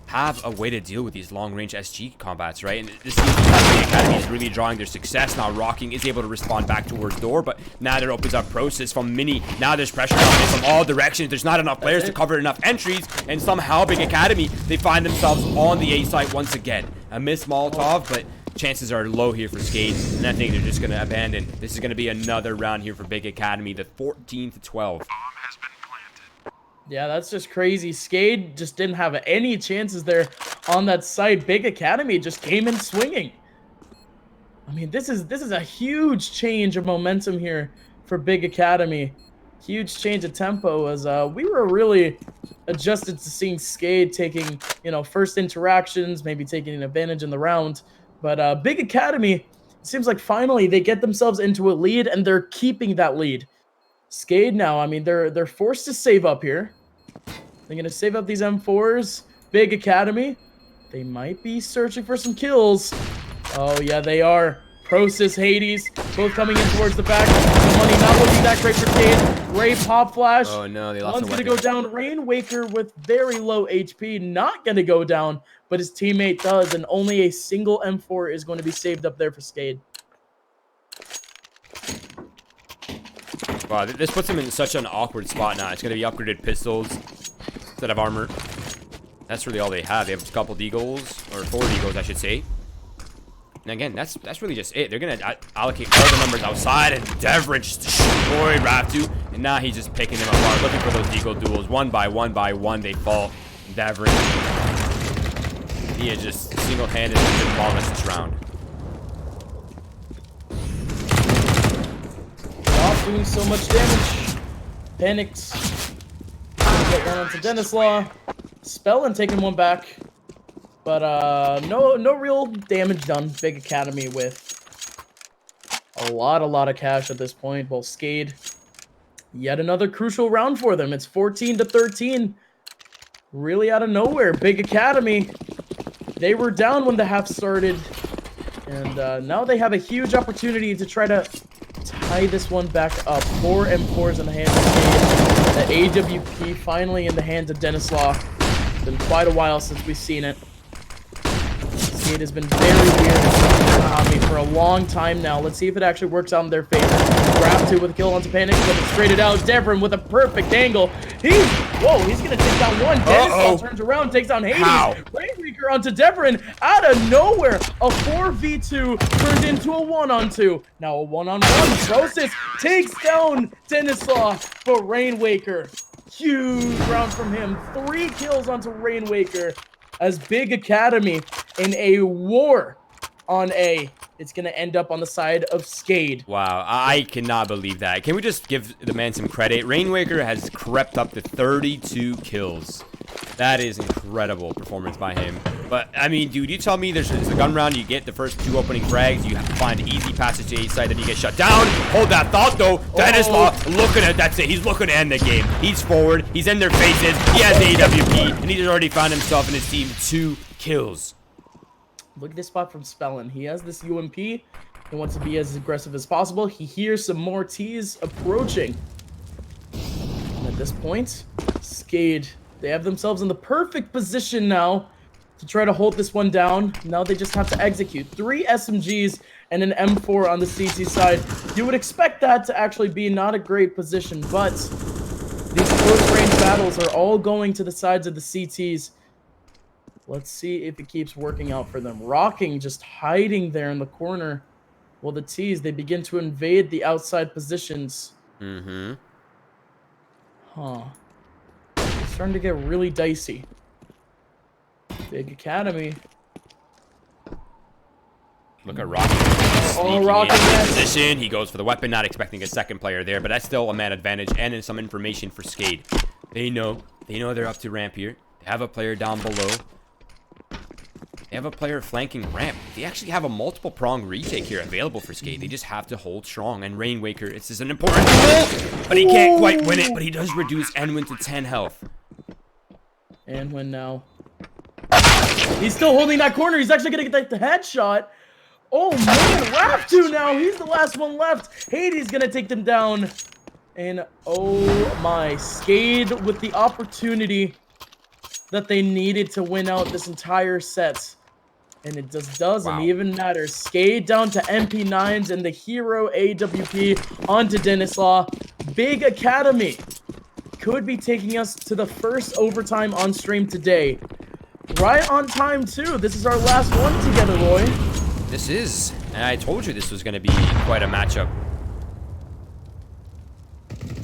have a way to deal with these long-range SG combats, right? And this Academy is really drawing their success. Now, Rocking is able to respond back towards door, but now there opens up process from Mini. Now there's pressure coming from all directions. There's not enough players to cover enough entries, and somehow BiG Academy, they find themselves on the A site once again. A missed Molotov, but chances are low here for Skade, and I think they're just going to abandon. This is going to be another round here for BiG Academy, the 14-12. Yeah, that's just crazy. Skade just didn't have any chances there on that side. BiG Academy just came in swinging. I mean, this is a huge change of momentum here for BiG Academy. Huge change of tempo as we were really adjusted to seeing Skade taking, first interactions, maybe taking an advantage in the round. But BiG Academy, it seems like finally they get themselves into a lead and they're keeping that lead. Skade now, I mean, they're forced to save up here. They're going to save up these M4s. BiG Academy, they might be searching for some kills. Oh, yeah, they are. Process, Hades, both coming in towards the back. The money not looking that great for Skade. Ray pop flash. Oh, no, they lost One's going to go down. Rainwaker with very low HP, not going to go down, but his teammate does, and only a single M4 is going to be saved up there for Skade. Wow, this puts him in such an awkward spot now. It's going to be upgraded pistols instead of armor. That's really all they have. They have a couple deagles, or 4 deagles, I should say. And again, that's really just it. They're going to allocate all the numbers outside, and Devrin just destroyed Raph2. And now he's just picking them apart, looking for those deagle duels. One by one, they fall. Devrin, he is just single-handed demolished this round. Doing so much damage. Panics. Get one onto Denislaw. Spellin taking one back. But no real damage done. BiG Academy with a lot of cash at this point. Well, Skade, yet another crucial round for them. It's 14-13. Really out of nowhere. BiG Academy, they were down when the half started. And now they have a huge opportunity to try to tie this one back up. 4 M4s in the hands of Skade. The AWP finally in the hands of Denislaw. It's been quite a while since we've seen it. Skade has been very weird for a long time now. Let's see if it actually works out in their favor. Raph 2 with a kill onto Panic, but it's straight it out. Devrin with a perfect angle. He's gonna take down one. Denislaw turns around, takes down Hades. Rainwaker onto Devrin out of nowhere. A 4v2 turned into a 1-on-2. Now a 1-on-1. Process takes down Denislaw, but Rainwaker, huge round from him. 3 kills onto Rainwaker as BiG Academy in a war on A. It's going to end up on the side of Skade. Wow, I cannot believe that. Can we just give the man some credit? Rainwaker has crept up to 32 kills. That is incredible performance by him. But, I mean, dude, you tell me there's a gun round, you get the first 2 opening frags, you find easy passage to A side, then you get shut down. Hold that thought, though. Denislaw looking at that's it. He's looking to end the game. He's forward. He's in their faces. He has AWP, and he's already found himself and his team 2 kills. Look at this spot from Spellin. He has this UMP. He wants to be as aggressive as possible. He hears some more T's approaching. And at this point, Skade, they have themselves in the perfect position now to try to hold this one down. Now they just have to execute. 3 SMGs and an M4 on the CT side. You would expect that to actually be not a great position, but these close-range battles are all going to the sides of the CTs. Let's see if it keeps working out for them. Rocking just hiding there in the corner. Well, the T's, they begin to invade the outside positions. Huh. starting to get really dicey. Big Academy. Look at Rocky. Sneaking in position. He goes for the weapon, not expecting a second player there, but that's still a man advantage and some information for Skade. They know they're up to ramp here. They have a player down below. They have a player flanking ramp. They actually have a multiple prong retake here available for Skade. They just have to hold strong. And Rainwaker, this is an important goal, but he can't quite win it. But he does reduce Enwin to 10 health. Enwin now. He's still holding that corner. He's actually gonna get the headshot. Oh man, Raftu now. He's the last one left. Hades gonna take them down. And oh my, Skade with the opportunity that they needed to win out this entire set. And it just doesn't even matter. Skade down to MP9s and the hero AWP onto Denislaw. Big Academy could be taking us to the first overtime on stream today. Right on time too. This is our last one together, Roy. This is. And I told you this was going to be quite a matchup.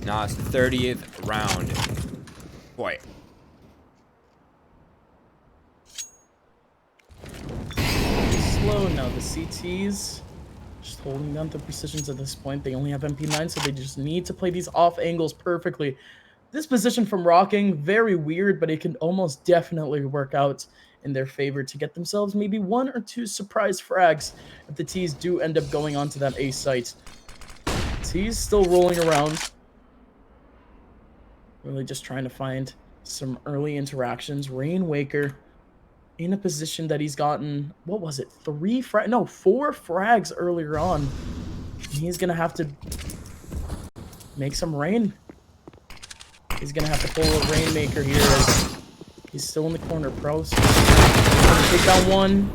Now it's the 30th round. Boy. Slow now. The CTs just holding down the precisions at this point. They only have MP9, so they just need to play these off angles perfectly. This position from Rocking, very weird, but it can almost definitely work out in their favor to get themselves maybe 1 or 2 surprise frags if the T's do end up going onto that A site. T's still rolling around. Really just trying to find some early interactions. Rainwaker in a position that he's gotten, what was it, 4 frags earlier on. And he's going to have to make some rain. He's going to have to pull a Rainmaker here as he's still in the corner. Pros. Take down one.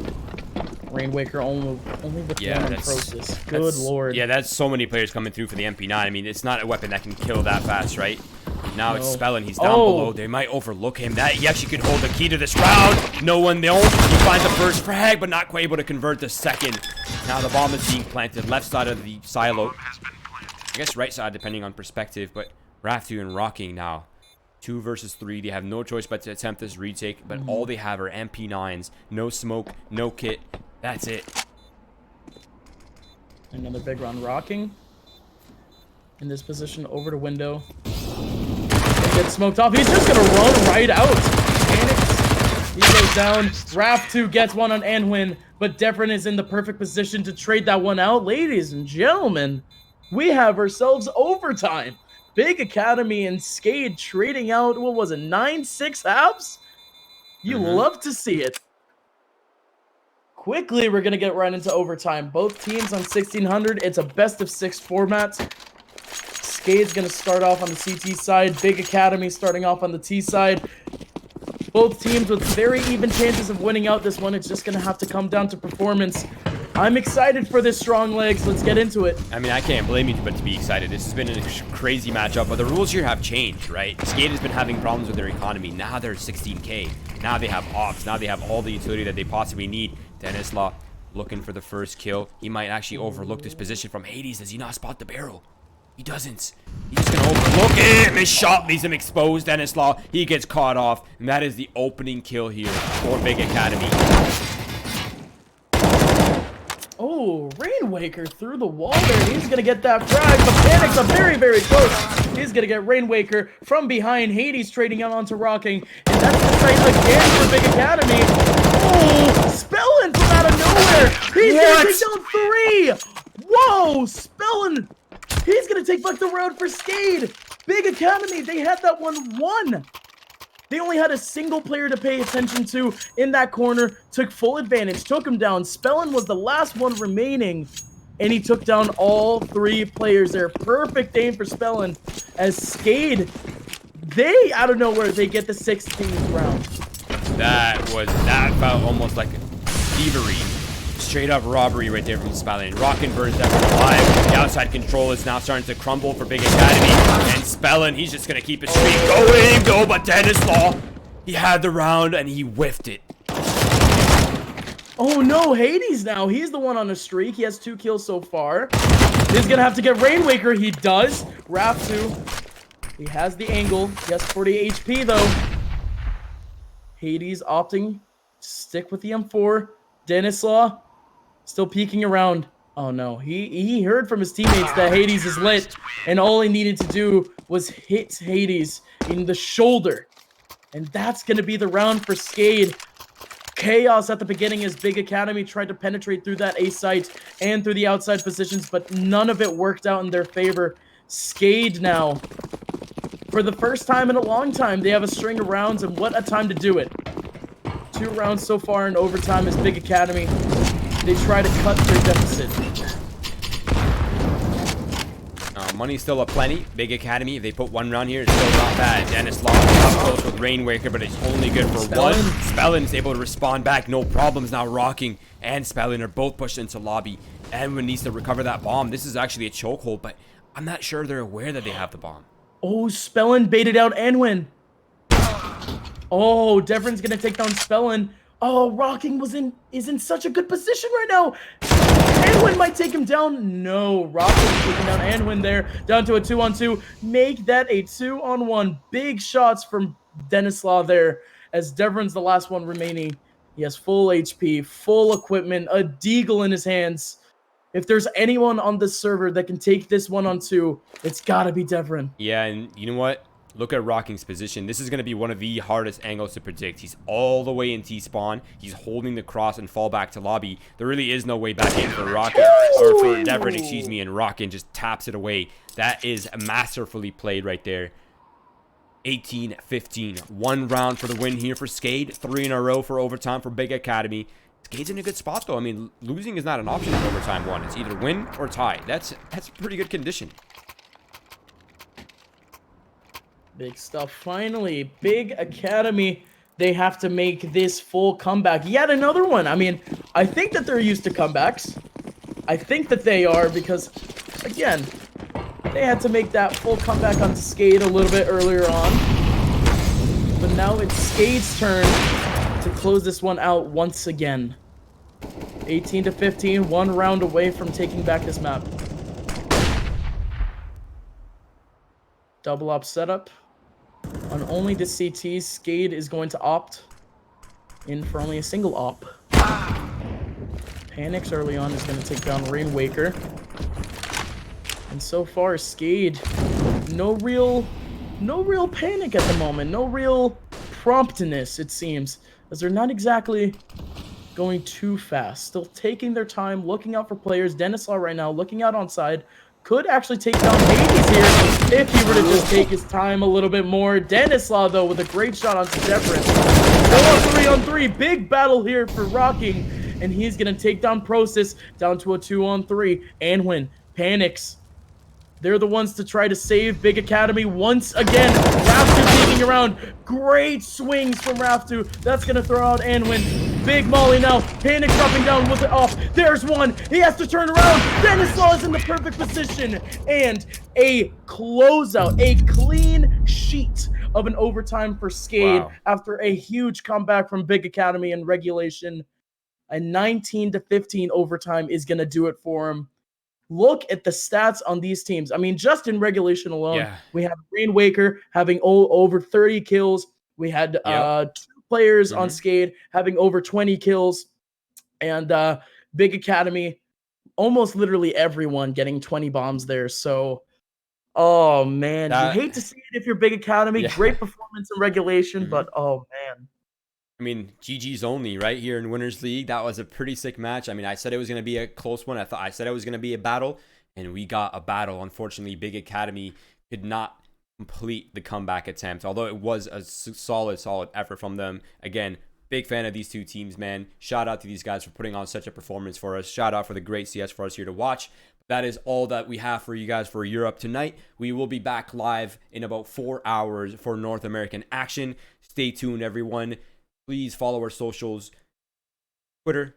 Rainwaker only with one on Process. Good lord. Yeah, that's so many players coming through for the MP9. I mean, it's not a weapon that can kill that fast, right? Now it's Spellin. He's down below. They might overlook him. He actually could hold the key to this round. No one knows. He finds the first frag, but not quite able to convert the second. Now the bomb is being planted. Left side of the silo. I guess right side, depending on perspective, but Raftu and Rocking now. 2 versus 3. They have no choice but to attempt this retake, but all they have are MP9s. No smoke, no kit. That's it. Another big round. Rocking in this position over to window. Gets smoked off. He's just gonna run right out. Panics. He goes down. Raftu gets one on Anwin, but Devrin is in the perfect position to trade that one out. Ladies and gentlemen, we have ourselves overtime. Big Academy and Skade trading out, what was it, 9-6 halves? You love to see it. Quickly, we're going to get right into overtime. Both teams on 1600. It's a best-of-6 format. Skade's going to start off on the CT side. Big Academy starting off on the T side. Both teams with very even chances of winning out this one. It's just going to have to come down to performance. I'm excited for this strong legs. Let's get into it. I mean, I can't blame you but to be excited. This has been a crazy matchup, but the rules here have changed, right? Skade has been having problems with their economy. Now they're 16K. Now they have ops. Now they have all the utility that they possibly need. Denislaw looking for the first kill. He might actually overlook this position from Hades. Does he not spot the barrel? He doesn't. He's just going to overlook him. His shot leaves him exposed. Denislaw, he gets caught off. And that is the opening kill here for Big Academy. Oh, Rainwaker through the wall there. He's going to get that frag. The Panics are very, very close. He's going to get Rainwaker from behind. Hades trading out onto Rocking. And that's the site again for Big Academy. Oh, Spellin from out of nowhere. He's going to take down 3. Whoa, Spellin. He's going to take back the round for Skade. Big Academy, they had that one won. They only had a single player to pay attention to in that corner, took full advantage, took him down. Spellin was the last one remaining, and he took down all 3 players there. Perfect aim for Spellin as Skade, they, out of nowhere, they get the 16th round. That felt almost like thievery. Straight up robbery right there from Spellin. Rockin' burns that one alive. The outside control is now starting to crumble for Big Academy. And Spellin, he's just going to keep his streak going. But Denislaw, he had the round and he whiffed it. Oh no, Hades now. He's the one on a streak. He has 2 kills so far. He's going to have to get Rainwaker. He does. Raftu, he has the angle. He has 40 HP though. Hades opting to stick with the M4. Denislaw still peeking around. Oh no, he heard from his teammates that Hades is lit, and all he needed to do was hit Hades in the shoulder. And that's going to be the round for Skade. Chaos at the beginning as BiG Academy tried to penetrate through that A site and through the outside positions, but none of it worked out in their favor. Skade now, for the first time in a long time, they have a string of rounds, and what a time to do it. 2 rounds so far in overtime as BiG Academy. They try to cut their deficit. Money's still aplenty. BiG Academy, if they put 1 round here, it's still not bad. Denislaw up close with Rainwaker, but it's only good for Spellin. 1. Spellin's able to respond back. No problems now. Rocking and Spellin are both pushed into lobby. Anwin needs to recover that bomb. This is actually a chokehold, but I'm not sure they're aware that they have the bomb. Oh, Spellin baited out Anwin. Oh, Devrin's gonna take down Spellin. Oh, Rocking is in such a good position right now. Anwin might take him down. No, Rocking's taking down Anwin there. Down to a 2-on-2. Make that a 2-on-1. Big shots from Denislaw there as Devrin's the last one remaining. He has full HP, full equipment, a deagle in his hands. If there's anyone on this server that can take this 1-on-2, it's gotta be Devrin. Yeah, and you know what? Look at Rocking's position. This is going to be one of the hardest angles to predict. He's all the way in T-spawn. He's holding the cross and fall back to lobby. There really is no way back in for Rocking, or for Devrin, excuse me, and Rocking just taps it away. That is masterfully played right there. 18-15. 1 round for the win here for Skade. 3 in a row for overtime for BiG Academy. Skade's in a good spot, though. I mean, losing is not an option in overtime 1. It's either win or tie. That's a pretty good condition. Big stuff. Finally, BiG Academy. They have to make this full comeback. Yet another one. I mean, I think that they're used to comebacks. I think that they are because, again, they had to make that full comeback on Skade a little bit earlier on. But now it's Skade's turn to close this one out once again. 18-15, 1 round away from taking back this map. Double op setup. On only the CT, Skade is going to opt in for only a single op. Panics early on is going to take down Rainwaker. And so far, Skade, no real panic at the moment. No real promptness, it seems, as they're not exactly going too fast. Still taking their time, looking out for players. Denislaw right now looking out on side. Could actually take down Hades here if he were to just take his time a little bit more. Denislaw, though, with a great shot onto Devrin. Still a 3-on-3. Big battle here for Rocking. And he's going to take down Process down to a 2-on-3. Anwin panics. They're the ones to try to save BiG Academy once again. Raftu peeking around. Great swings from Raftu. That's going to throw out Anwin. Big Molly now. Panic dropping down with it off. There's one. He has to turn around. Denislaw is in the perfect position. And a closeout. A clean sheet of an overtime for Skade after a huge comeback from BiG Academy in regulation. A 19-15 overtime is going to do it for him. Look at the stats on these teams. I mean, just in regulation alone, we have Rainwaker having over 30 kills. We had 2 players on Skade having over 20 kills. And BiG Academy, almost literally everyone getting 20 bombs there. So, oh, man. You hate to see it if you're BiG Academy. Great performance in regulation, but, oh, man. I mean, GG's only right here in Winners League. That was a pretty sick match. I mean, I said it was going to be a close one. I said it was going to be a battle, and we got a battle. Unfortunately, BiG Academy could not complete the comeback attempt, although it was a solid effort from them. Again, big fan of these 2 teams, man. Shout out to these guys for putting on such a performance for us. Shout out for the great CS for us here to watch. That is all that we have for you guys for Europe tonight. We will be back live in about 4 hours for North American action. Stay tuned, everyone. Please follow our socials, Twitter,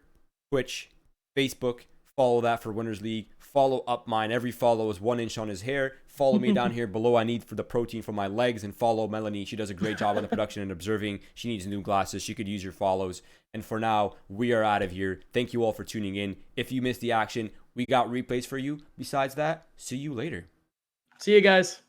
Twitch, Facebook. Follow that for Winners League. Follow Upmind. Every follow is 1 inch on his hair. Follow me down here below. I need for the protein for my legs. And follow Melanie. She does a great job on the production and observing. She needs new glasses. She could use your follows. And for now, we are out of here. Thank you all for tuning in. If you missed the action, we got replays for you. Besides that, see you later. See you guys.